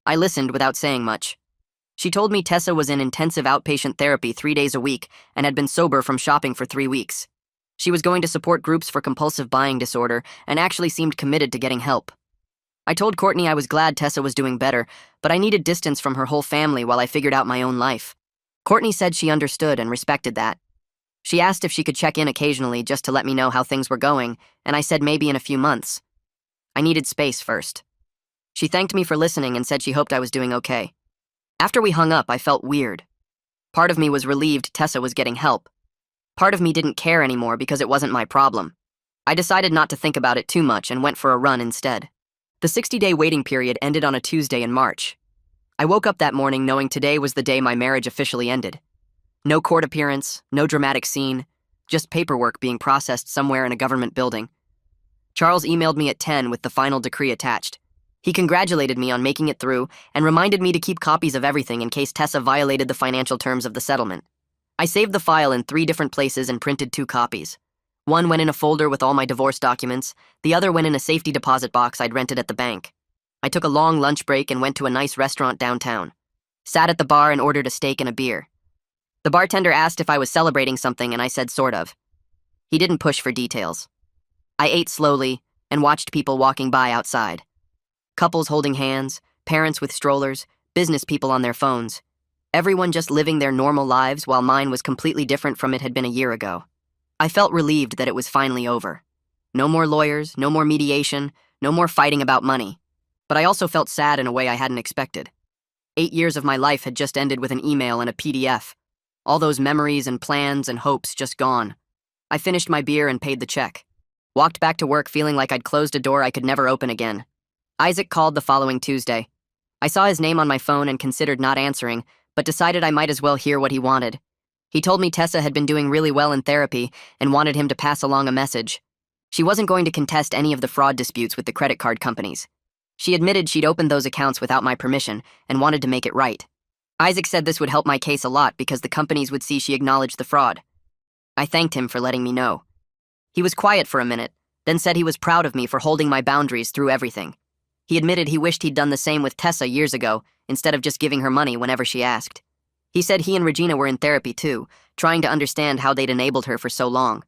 I listened without saying much. She told me Tessa was in intensive outpatient therapy 3 days a week and had been sober from shopping for 3 weeks. She was going to support groups for compulsive buying disorder and actually seemed committed to getting help. I told Courtney I was glad Tessa was doing better, but I needed distance from her whole family while I figured out my own life. Courtney said she understood and respected that. She asked if she could check in occasionally just to let me know how things were going, and I said maybe in a few months. I needed space first. She thanked me for listening and said she hoped I was doing okay. After we hung up, I felt weird. Part of me was relieved Tessa was getting help. Part of me didn't care anymore because it wasn't my problem. I decided not to think about it too much and went for a run instead. The 60-day waiting period ended on a Tuesday in March. I woke up that morning knowing today was the day my marriage officially ended. No court appearance, no dramatic scene, just paperwork being processed somewhere in a government building. Charles emailed me at 10 with the final decree attached. He congratulated me on making it through and reminded me to keep copies of everything in case Tessa violated the financial terms of the settlement. I saved the file in 3 different places and printed 2 copies. One went in a folder with all my divorce documents, the other went in a safety deposit box I'd rented at the bank. I took a long lunch break and went to a nice restaurant downtown. Sat at the bar and ordered a steak and a beer. The bartender asked if I was celebrating something and I said sort of. He didn't push for details. I ate slowly and watched people walking by outside. Couples holding hands, parents with strollers, business people on their phones. Everyone just living their normal lives while mine was completely different from it had been a year ago. I felt relieved that it was finally over. No more lawyers, no more mediation, no more fighting about money. But I also felt sad in a way I hadn't expected. 8 years of my life had just ended with an email and a PDF. All those memories and plans and hopes just gone. I finished my beer and paid the check. Walked back to work feeling like I'd closed a door I could never open again. Isaac called the following Tuesday. I saw his name on my phone and considered not answering, but decided I might as well hear what he wanted. He told me Tessa had been doing really well in therapy and wanted him to pass along a message. She wasn't going to contest any of the fraud disputes with the credit card companies. She admitted she'd opened those accounts without my permission and wanted to make it right. Isaac said this would help my case a lot because the companies would see she acknowledged the fraud. I thanked him for letting me know. He was quiet for a minute, then said he was proud of me for holding my boundaries through everything. He admitted he wished he'd done the same with Tessa years ago, instead of just giving her money whenever she asked. He said he and Regina were in therapy too, trying to understand how they'd enabled her for so long.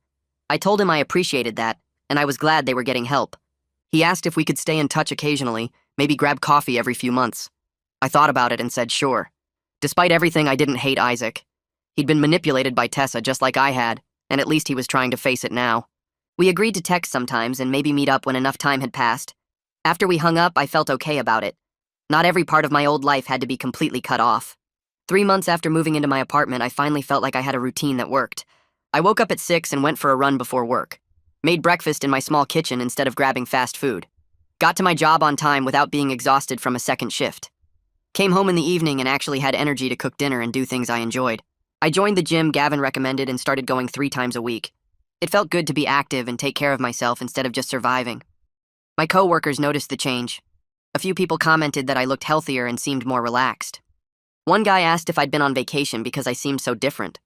I told him I appreciated that, and I was glad they were getting help. He asked if we could stay in touch occasionally, maybe grab coffee every few months. I thought about it and said sure. Despite everything, I didn't hate Isaac. He'd been manipulated by Tessa just like I had, and at least he was trying to face it now. We agreed to text sometimes and maybe meet up when enough time had passed. After we hung up, I felt okay about it. Not every part of my old life had to be completely cut off. 3 months after moving into my apartment, I finally felt like I had a routine that worked. I woke up at 6 and went for a run before work. Made breakfast in my small kitchen instead of grabbing fast food. Got to my job on time without being exhausted from a second shift. Came home in the evening and actually had energy to cook dinner and do things I enjoyed. I joined the gym Gavin recommended and started going 3 times a week. It felt good to be active and take care of myself instead of just surviving. My coworkers noticed the change. A few people commented that I looked healthier and seemed more relaxed. One guy asked if I'd been on vacation because I seemed so different.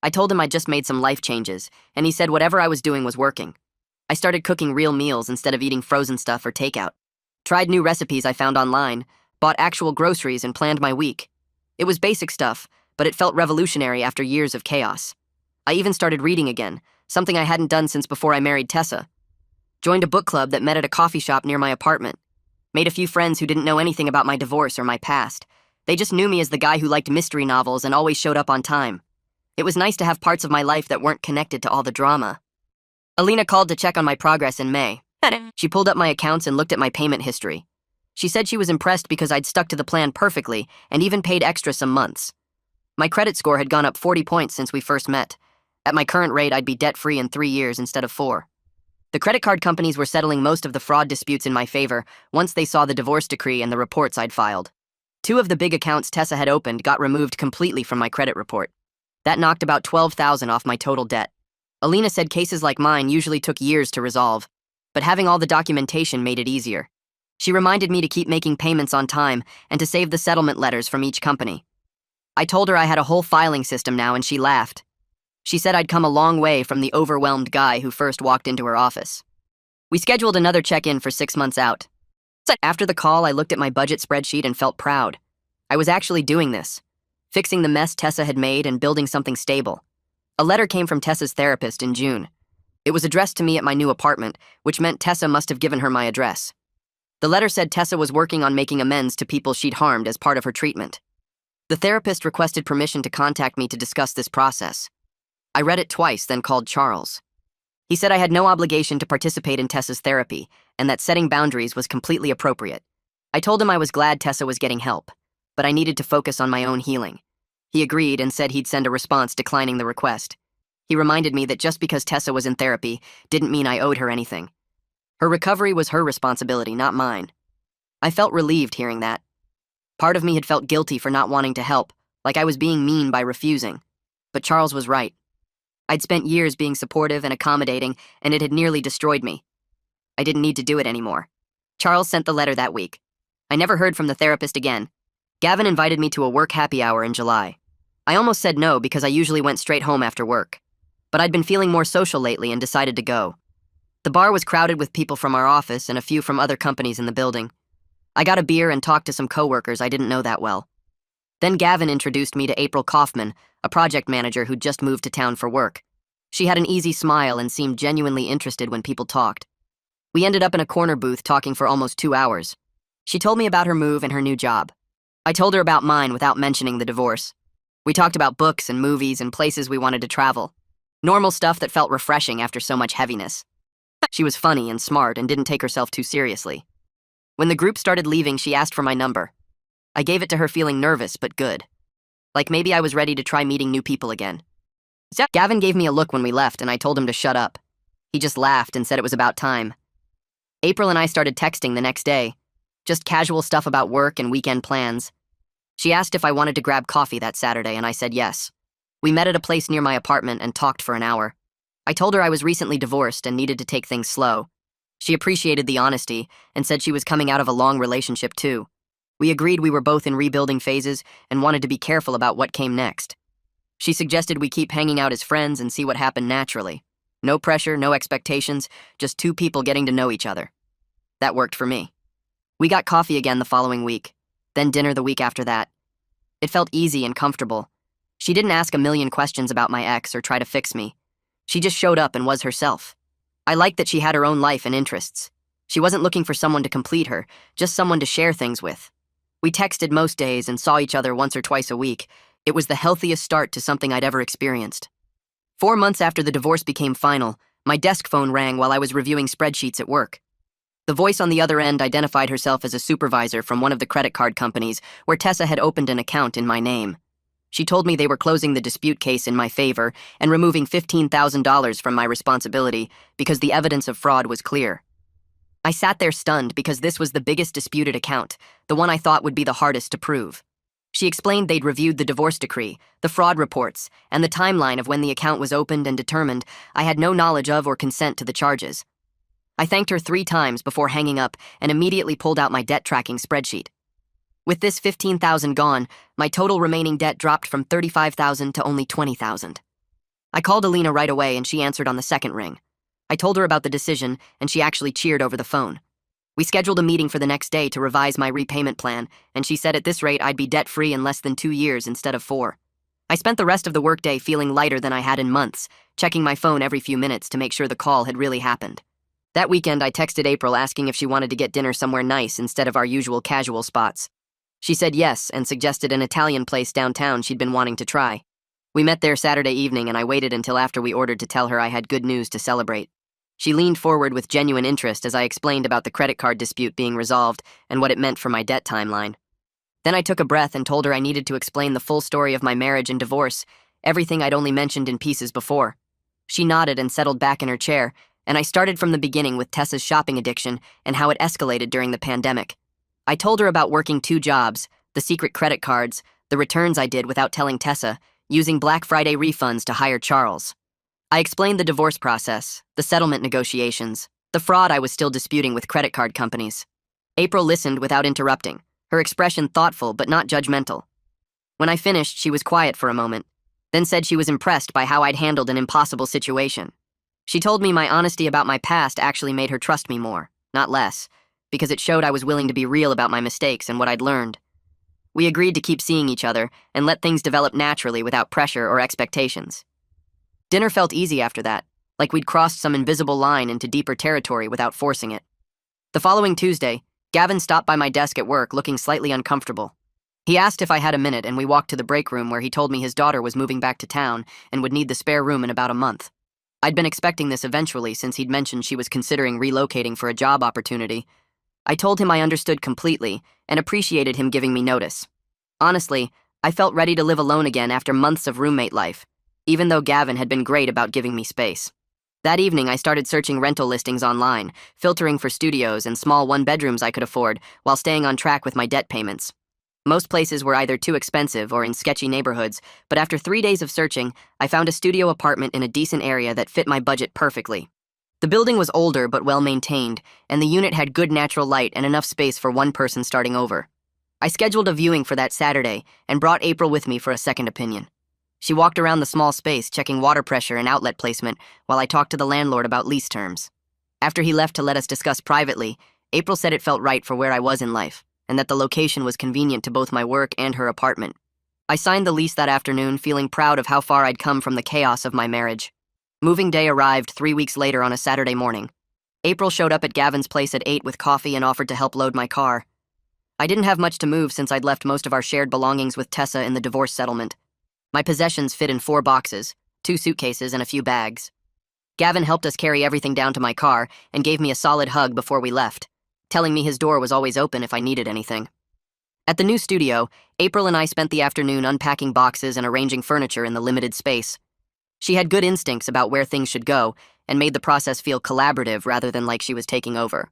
I told him I'd just made some life changes, and he said whatever I was doing was working. I started cooking real meals instead of eating frozen stuff or takeout. Tried new recipes I found online, bought actual groceries and planned my week. It was basic stuff, but it felt revolutionary after years of chaos. I even started reading again, something I hadn't done since before I married Tessa. Joined a book club that met at a coffee shop near my apartment. Made a few friends who didn't know anything about my divorce or my past. They just knew me as the guy who liked mystery novels and always showed up on time. It was nice to have parts of my life that weren't connected to all the drama. Alina called to check on my progress in May. She pulled up my accounts and looked at my payment history. She said she was impressed because I'd stuck to the plan perfectly and even paid extra some months. My credit score had gone up 40 points since we first met. At my current rate, I'd be debt-free in 3 years instead of 4. The credit card companies were settling most of the fraud disputes in my favor once they saw the divorce decree and the reports I'd filed. 2 of the big accounts Tessa had opened got removed completely from my credit report. That knocked about $12,000 off my total debt. Alina said cases like mine usually took years to resolve, but having all the documentation made it easier. She reminded me to keep making payments on time and to save the settlement letters from each company. I told her I had a whole filing system now and she laughed. She said I'd come a long way from the overwhelmed guy who first walked into her office. We scheduled another check-in for 6 months out. After the call, I looked at my budget spreadsheet and felt proud. I was actually doing this, fixing the mess Tessa had made and building something stable. A letter came from Tessa's therapist in June. It was addressed to me at my new apartment, which meant Tessa must have given her my address. The letter said Tessa was working on making amends to people she'd harmed as part of her treatment. The therapist requested permission to contact me to discuss this process. I read it twice, then called Charles. He said I had no obligation to participate in Tessa's therapy, and that setting boundaries was completely appropriate. I told him I was glad Tessa was getting help, but I needed to focus on my own healing. He agreed and said he'd send a response declining the request. He reminded me that just because Tessa was in therapy didn't mean I owed her anything. Her recovery was her responsibility, not mine. I felt relieved hearing that. Part of me had felt guilty for not wanting to help, like I was being mean by refusing. But Charles was right. I'd spent years being supportive and accommodating, and it had nearly destroyed me. I didn't need to do it anymore. Charles sent the letter that week. I never heard from the therapist again. Gavin invited me to a work happy hour in July. I almost said no because I usually went straight home after work. But I'd been feeling more social lately and decided to go. The bar was crowded with people from our office and a few from other companies in the building. I got a beer and talked to some coworkers I didn't know that well. Then Gavin introduced me to April Kaufman, a project manager who'd just moved to town for work. She had an easy smile and seemed genuinely interested when people talked. We ended up in a corner booth talking for almost 2 hours. She told me about her move and her new job. I told her about mine without mentioning the divorce. We talked about books and movies and places we wanted to travel. Normal stuff that felt refreshing after so much heaviness. She was funny and smart and didn't take herself too seriously. When the group started leaving, she asked for my number. I gave it to her feeling nervous but good. Like maybe I was ready to try meeting new people again. Gavin gave me a look when we left and I told him to shut up. He just laughed and said it was about time. April and I started texting the next day. Just casual stuff about work and weekend plans. She asked if I wanted to grab coffee that Saturday and I said yes. We met at a place near my apartment and talked for an hour. I told her I was recently divorced and needed to take things slow. She appreciated the honesty and said she was coming out of a long relationship too. We agreed we were both in rebuilding phases and wanted to be careful about what came next. She suggested we keep hanging out as friends and see what happened naturally. No pressure, no expectations, just 2 people getting to know each other. That worked for me. We got coffee again the following week, then dinner the week after that. It felt easy and comfortable. She didn't ask a million questions about my ex or try to fix me. She just showed up and was herself. I liked that she had her own life and interests. She wasn't looking for someone to complete her, just someone to share things with. We texted most days and saw each other once or twice a week. It was the healthiest start to something I'd ever experienced. 4 months after the divorce became final, My desk phone rang while I was reviewing spreadsheets at work. The voice on the other end identified herself as a supervisor from one of the credit card companies where Tessa had opened an account in my name. She told me they were closing the dispute case in my favor and removing $15,000 from my responsibility because the evidence of fraud was clear. I sat there stunned because this was the biggest disputed account, the one I thought would be the hardest to prove. She explained they'd reviewed the divorce decree, the fraud reports, and the timeline of when the account was opened and determined I had no knowledge of or consent to the charges. I thanked her 3 times before hanging up and immediately pulled out my debt tracking spreadsheet. With this $15,000 gone, my total remaining debt dropped from $35,000 to only $20,000. I called Alina right away and she answered on the second ring. I told her about the decision and she actually cheered over the phone. We scheduled a meeting for the next day to revise my repayment plan, and she said at this rate I'd be debt-free in less than 2 years instead of 4. I spent the rest of the workday feeling lighter than I had in months, checking my phone every few minutes to make sure the call had really happened. That weekend, I texted April asking if she wanted to get dinner somewhere nice instead of our usual casual spots. She said yes and suggested an Italian place downtown she'd been wanting to try. We met there Saturday evening and I waited until after we ordered to tell her I had good news to celebrate. She leaned forward with genuine interest as I explained about the credit card dispute being resolved and what it meant for my debt timeline. Then I took a breath and told her I needed to explain the full story of my marriage and divorce, everything I'd only mentioned in pieces before. She nodded and settled back in her chair, and I started from the beginning with Tessa's shopping addiction and how it escalated during the pandemic. I told her about working 2 jobs, the secret credit cards, the returns I did without telling Tessa, using Black Friday refunds to hire Charles. I explained the divorce process, the settlement negotiations, the fraud I was still disputing with credit card companies. April listened without interrupting, her expression thoughtful but not judgmental. When I finished, she was quiet for a moment, then said she was impressed by how I'd handled an impossible situation. She told me my honesty about my past actually made her trust me more, not less, because it showed I was willing to be real about my mistakes and what I'd learned. We agreed to keep seeing each other and let things develop naturally without pressure or expectations. Dinner felt easy after that, like we'd crossed some invisible line into deeper territory without forcing it. The following Tuesday, Gavin stopped by my desk at work looking slightly uncomfortable. He asked if I had a minute and we walked to the break room where he told me his daughter was moving back to town and would need the spare room in about a month. I'd been expecting this eventually since he'd mentioned she was considering relocating for a job opportunity. I told him I understood completely and appreciated him giving me notice. Honestly, I felt ready to live alone again after months of roommate life, even though Gavin had been great about giving me space. That evening, I started searching rental listings online, filtering for studios and small 1-bedrooms I could afford while staying on track with my debt payments. Most places were either too expensive or in sketchy neighborhoods, but after 3 days of searching, I found a studio apartment in a decent area that fit my budget perfectly. The building was older but well-maintained, and the unit had good natural light and enough space for one person starting over. I scheduled a viewing for that Saturday and brought April with me for a second opinion. She walked around the small space, checking water pressure and outlet placement while I talked to the landlord about lease terms. After he left to let us discuss privately, April said it felt right for where I was in life, and that the location was convenient to both my work and her apartment. I signed the lease that afternoon, feeling proud of how far I'd come from the chaos of my marriage. Moving day arrived 3 weeks later on a Saturday morning. April showed up at Gavin's place at 8 with coffee and offered to help load my car. I didn't have much to move since I'd left most of our shared belongings with Tessa in the divorce settlement. My possessions fit in 4 boxes, 2 suitcases, and a few bags. Gavin helped us carry everything down to my car and gave me a solid hug before we left, telling me his door was always open if I needed anything. At the new studio, April and I spent the afternoon unpacking boxes and arranging furniture in the limited space. She had good instincts about where things should go and made the process feel collaborative rather than like she was taking over.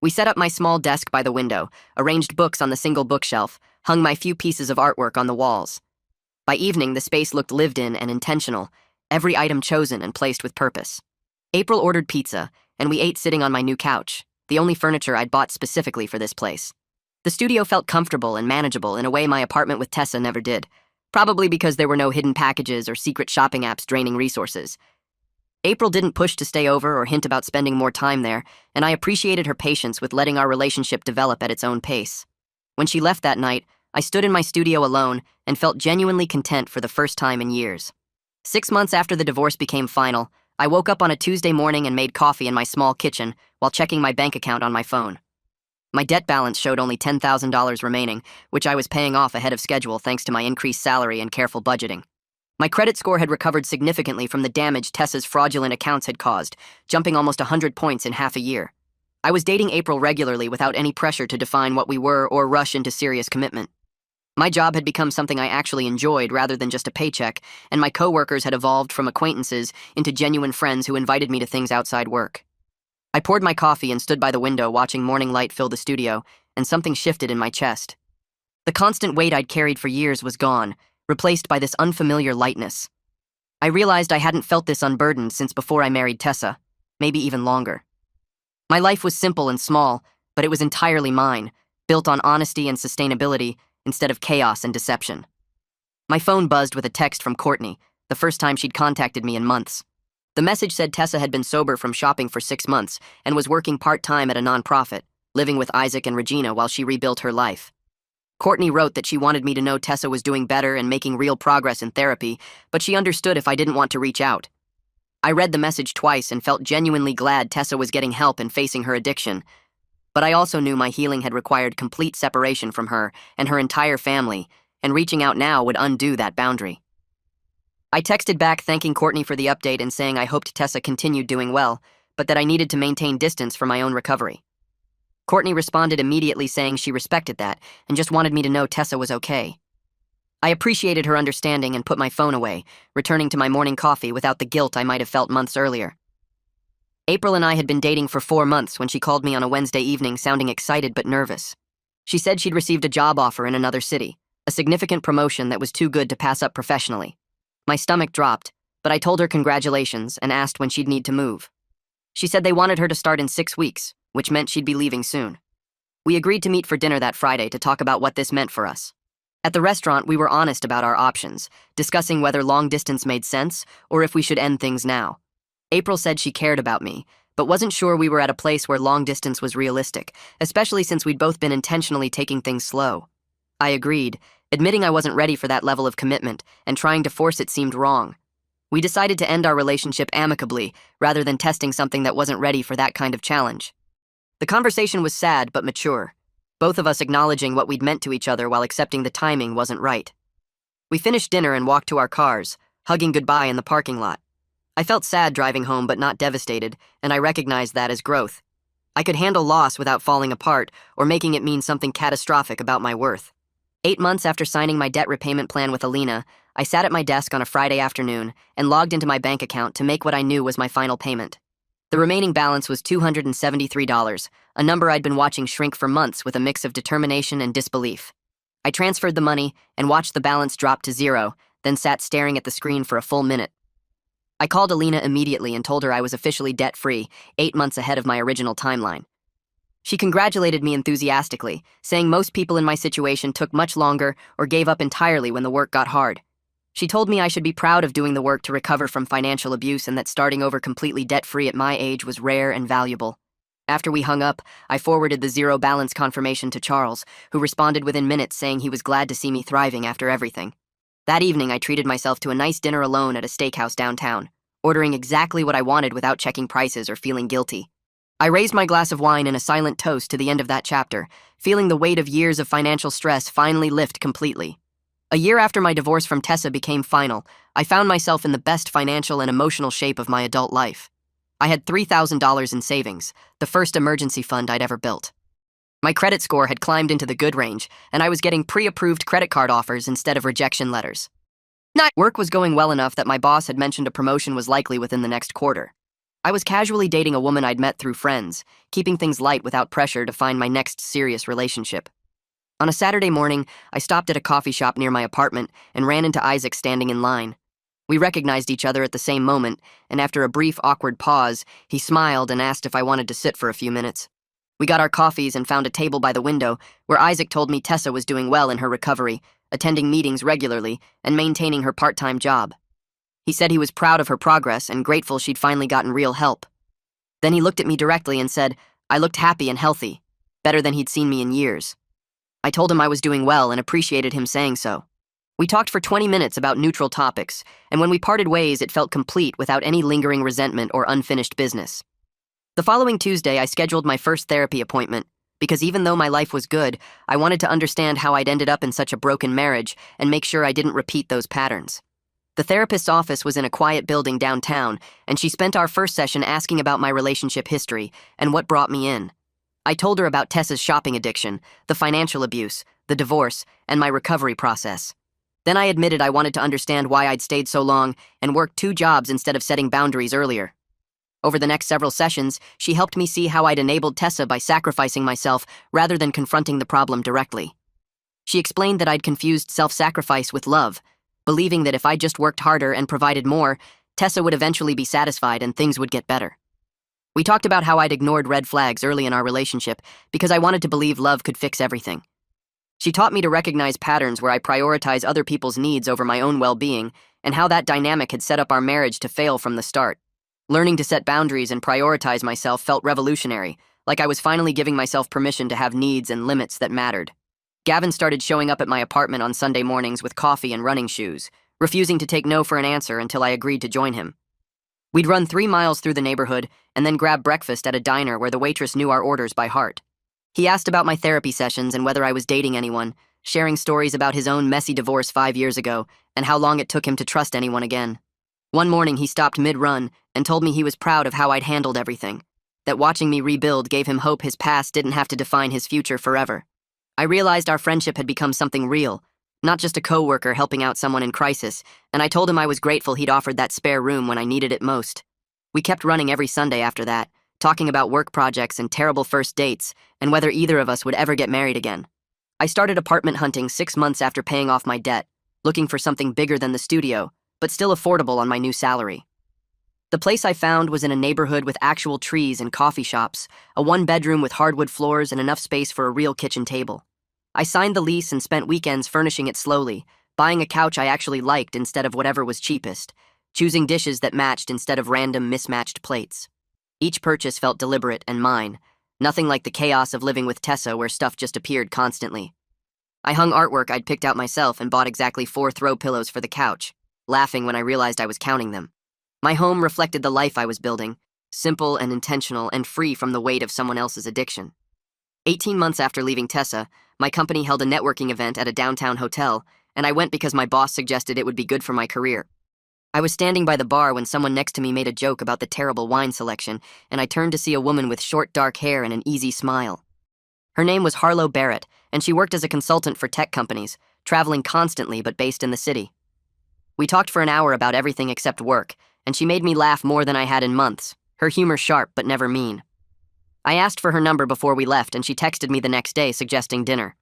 We set up my small desk by the window, arranged books on the single bookshelf, hung my few pieces of artwork on the walls. By evening, the space looked lived in and intentional, every item chosen and placed with purpose. April ordered pizza, and we ate sitting on my new couch, the only furniture I'd bought specifically for this place. The studio felt comfortable and manageable in a way my apartment with Tessa never did, probably because there were no hidden packages or secret shopping apps draining resources. April didn't push to stay over or hint about spending more time there, and I appreciated her patience with letting our relationship develop at its own pace. When she left that night, I stood in my studio alone and felt genuinely content for the first time in years. 6 months after the divorce became final, I woke up on a Tuesday morning and made coffee in my small kitchen while checking my bank account on my phone. My debt balance showed only $10,000 remaining, which I was paying off ahead of schedule thanks to my increased salary and careful budgeting. My credit score had recovered significantly from the damage Tessa's fraudulent accounts had caused, jumping almost 100 points in half a year. I was dating April regularly without any pressure to define what we were or rush into serious commitment. My job had become something I actually enjoyed rather than just a paycheck, and my coworkers had evolved from acquaintances into genuine friends who invited me to things outside work. I poured my coffee and stood by the window watching morning light fill the studio, and something shifted in my chest. The constant weight I'd carried for years was gone, replaced by this unfamiliar lightness. I realized I hadn't felt this unburdened since before I married Tessa, maybe even longer. My life was simple and small, but it was entirely mine, built on honesty and sustainability instead of chaos and deception. My phone buzzed with a text from Courtney, the first time she'd contacted me in months. The message said Tessa had been sober from shopping for 6 months and was working part-time at a nonprofit, living with Isaac and Regina while she rebuilt her life. Courtney wrote that she wanted me to know Tessa was doing better and making real progress in therapy, but she understood if I didn't want to reach out. I read the message twice and felt genuinely glad Tessa was getting help and facing her addiction, but I also knew my healing had required complete separation from her and her entire family, and reaching out now would undo that boundary. I texted back thanking Courtney for the update and saying I hoped Tessa continued doing well, but that I needed to maintain distance for my own recovery. Courtney responded immediately saying she respected that and just wanted me to know Tessa was okay. I appreciated her understanding and put my phone away, returning to my morning coffee without the guilt I might have felt months earlier. April and I had been dating for 4 months when she called me on a Wednesday evening sounding excited but nervous. She said she'd received a job offer in another city, a significant promotion that was too good to pass up professionally. My stomach dropped, but I told her congratulations and asked when she'd need to move. She said they wanted her to start in 6 weeks, which meant she'd be leaving soon. We agreed to meet for dinner that Friday to talk about what this meant for us. At the restaurant, we were honest about our options, discussing whether long distance made sense or if we should end things now. April said she cared about me, but wasn't sure we were at a place where long distance was realistic, especially since we'd both been intentionally taking things slow. I agreed, admitting I wasn't ready for that level of commitment, and trying to force it seemed wrong. We decided to end our relationship amicably, rather than testing something that wasn't ready for that kind of challenge. The conversation was sad but mature, both of us acknowledging what we'd meant to each other while accepting the timing wasn't right. We finished dinner and walked to our cars, hugging goodbye in the parking lot. I felt sad driving home but not devastated, and I recognized that as growth. I could handle loss without falling apart or making it mean something catastrophic about my worth. 8 months after signing my debt repayment plan with Alina, I sat at my desk on a Friday afternoon and logged into my bank account to make what I knew was my final payment. The remaining balance was $273, a number I'd been watching shrink for months with a mix of determination and disbelief. I transferred the money and watched the balance drop to 0, then sat staring at the screen for a full minute. I called Alina immediately and told her I was officially debt-free, 8 months ahead of my original timeline. She congratulated me enthusiastically, saying most people in my situation took much longer or gave up entirely when the work got hard. She told me I should be proud of doing the work to recover from financial abuse and that starting over completely debt-free at my age was rare and valuable. After we hung up, I forwarded the zero balance confirmation to Charles, who responded within minutes saying he was glad to see me thriving after everything. That evening, I treated myself to a nice dinner alone at a steakhouse downtown, ordering exactly what I wanted without checking prices or feeling guilty. I raised my glass of wine in a silent toast to the end of that chapter, feeling the weight of years of financial stress finally lift completely. A year after my divorce from Tessa became final, I found myself in the best financial and emotional shape of my adult life. I had $3,000 in savings, the first emergency fund I'd ever built. My credit score had climbed into the good range, and I was getting pre-approved credit card offers instead of rejection letters. Work was going well enough that my boss had mentioned a promotion was likely within the next quarter. I was casually dating a woman I'd met through friends, keeping things light without pressure to find my next serious relationship. On a Saturday morning, I stopped at a coffee shop near my apartment and ran into Isaac standing in line. We recognized each other at the same moment, and after a brief, awkward pause, he smiled and asked if I wanted to sit for a few minutes. We got our coffees and found a table by the window, where Isaac told me Tessa was doing well in her recovery, attending meetings regularly, and maintaining her part-time job. He said he was proud of her progress and grateful she'd finally gotten real help. Then he looked at me directly and said, I looked happy and healthy, better than he'd seen me in years. I told him I was doing well and appreciated him saying so. We talked for 20 minutes about neutral topics, and when we parted ways, it felt complete without any lingering resentment or unfinished business. The following Tuesday, I scheduled my first therapy appointment, because even though my life was good, I wanted to understand how I'd ended up in such a broken marriage and make sure I didn't repeat those patterns. The therapist's office was in a quiet building downtown, and she spent our first session asking about my relationship history and what brought me in. I told her about Tessa's shopping addiction, the financial abuse, the divorce, and my recovery process. Then I admitted I wanted to understand why I'd stayed so long and worked 2 jobs instead of setting boundaries earlier. Over the next several sessions, she helped me see how I'd enabled Tessa by sacrificing myself rather than confronting the problem directly. She explained that I'd confused self-sacrifice with love, believing that if I just worked harder and provided more, Tessa would eventually be satisfied and things would get better. We talked about how I'd ignored red flags early in our relationship because I wanted to believe love could fix everything. She taught me to recognize patterns where I prioritize other people's needs over my own well-being and how that dynamic had set up our marriage to fail from the start. Learning to set boundaries and prioritize myself felt revolutionary, like I was finally giving myself permission to have needs and limits that mattered. Gavin started showing up at my apartment on Sunday mornings with coffee and running shoes, refusing to take no for an answer until I agreed to join him. We'd run 3 miles through the neighborhood and then grab breakfast at a diner where the waitress knew our orders by heart. He asked about my therapy sessions and whether I was dating anyone, sharing stories about his own messy divorce 5 years ago and how long it took him to trust anyone again. One morning he stopped mid-run and told me he was proud of how I'd handled everything, that watching me rebuild gave him hope his past didn't have to define his future forever. I realized our friendship had become something real, not just a coworker helping out someone in crisis, and I told him I was grateful he'd offered that spare room when I needed it most. We kept running every Sunday after that, talking about work projects and terrible first dates, and whether either of us would ever get married again. I started apartment hunting 6 months after paying off my debt, looking for something bigger than the studio, but still affordable on my new salary. The place I found was in a neighborhood with actual trees and coffee shops, a 1-bedroom with hardwood floors and enough space for a real kitchen table. I signed the lease and spent weekends furnishing it slowly, buying a couch I actually liked instead of whatever was cheapest, choosing dishes that matched instead of random mismatched plates. Each purchase felt deliberate and mine, nothing like the chaos of living with Tessa where stuff just appeared constantly. I hung artwork I'd picked out myself and bought exactly 4 throw pillows for the couch, laughing when I realized I was counting them. My home reflected the life I was building, simple and intentional and free from the weight of someone else's addiction. 18 months after leaving Tessa, my company held a networking event at a downtown hotel, and I went because my boss suggested it would be good for my career. I was standing by the bar when someone next to me made a joke about the terrible wine selection, and I turned to see a woman with short dark hair and an easy smile. Her name was Harlow Barrett, and she worked as a consultant for tech companies, traveling constantly but based in the city. We talked for an hour about everything except work, and she made me laugh more than I had in months, her humor sharp but never mean. I asked for her number before we left, and she texted me the next day suggesting dinner.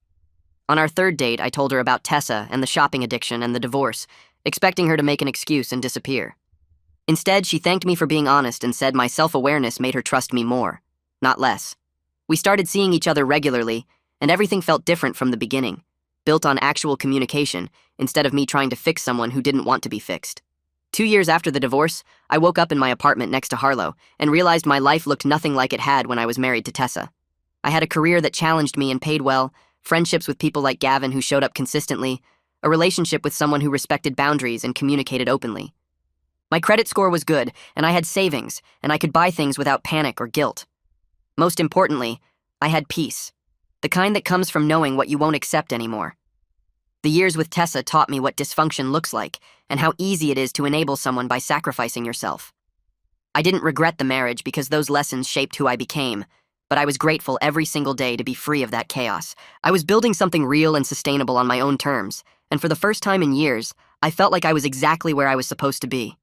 On our 3rd date, I told her about Tessa and the shopping addiction and the divorce, expecting her to make an excuse and disappear. Instead, she thanked me for being honest and said my self-awareness made her trust me more, not less. We started seeing each other regularly, and everything felt different from the beginning, built on actual communication instead of me trying to fix someone who didn't want to be fixed. 2 years after the divorce, I woke up in my apartment next to Harlow and realized my life looked nothing like it had when I was married to Tessa. I had a career that challenged me and paid well, friendships with people like Gavin who showed up consistently, a relationship with someone who respected boundaries and communicated openly. My credit score was good, and I had savings, and I could buy things without panic or guilt. Most importantly, I had peace, the kind that comes from knowing what you won't accept anymore. The years with Tessa taught me what dysfunction looks like and how easy it is to enable someone by sacrificing yourself. I didn't regret the marriage because those lessons shaped who I became, but I was grateful every single day to be free of that chaos. I was building something real and sustainable on my own terms, and for the first time in years, I felt like I was exactly where I was supposed to be.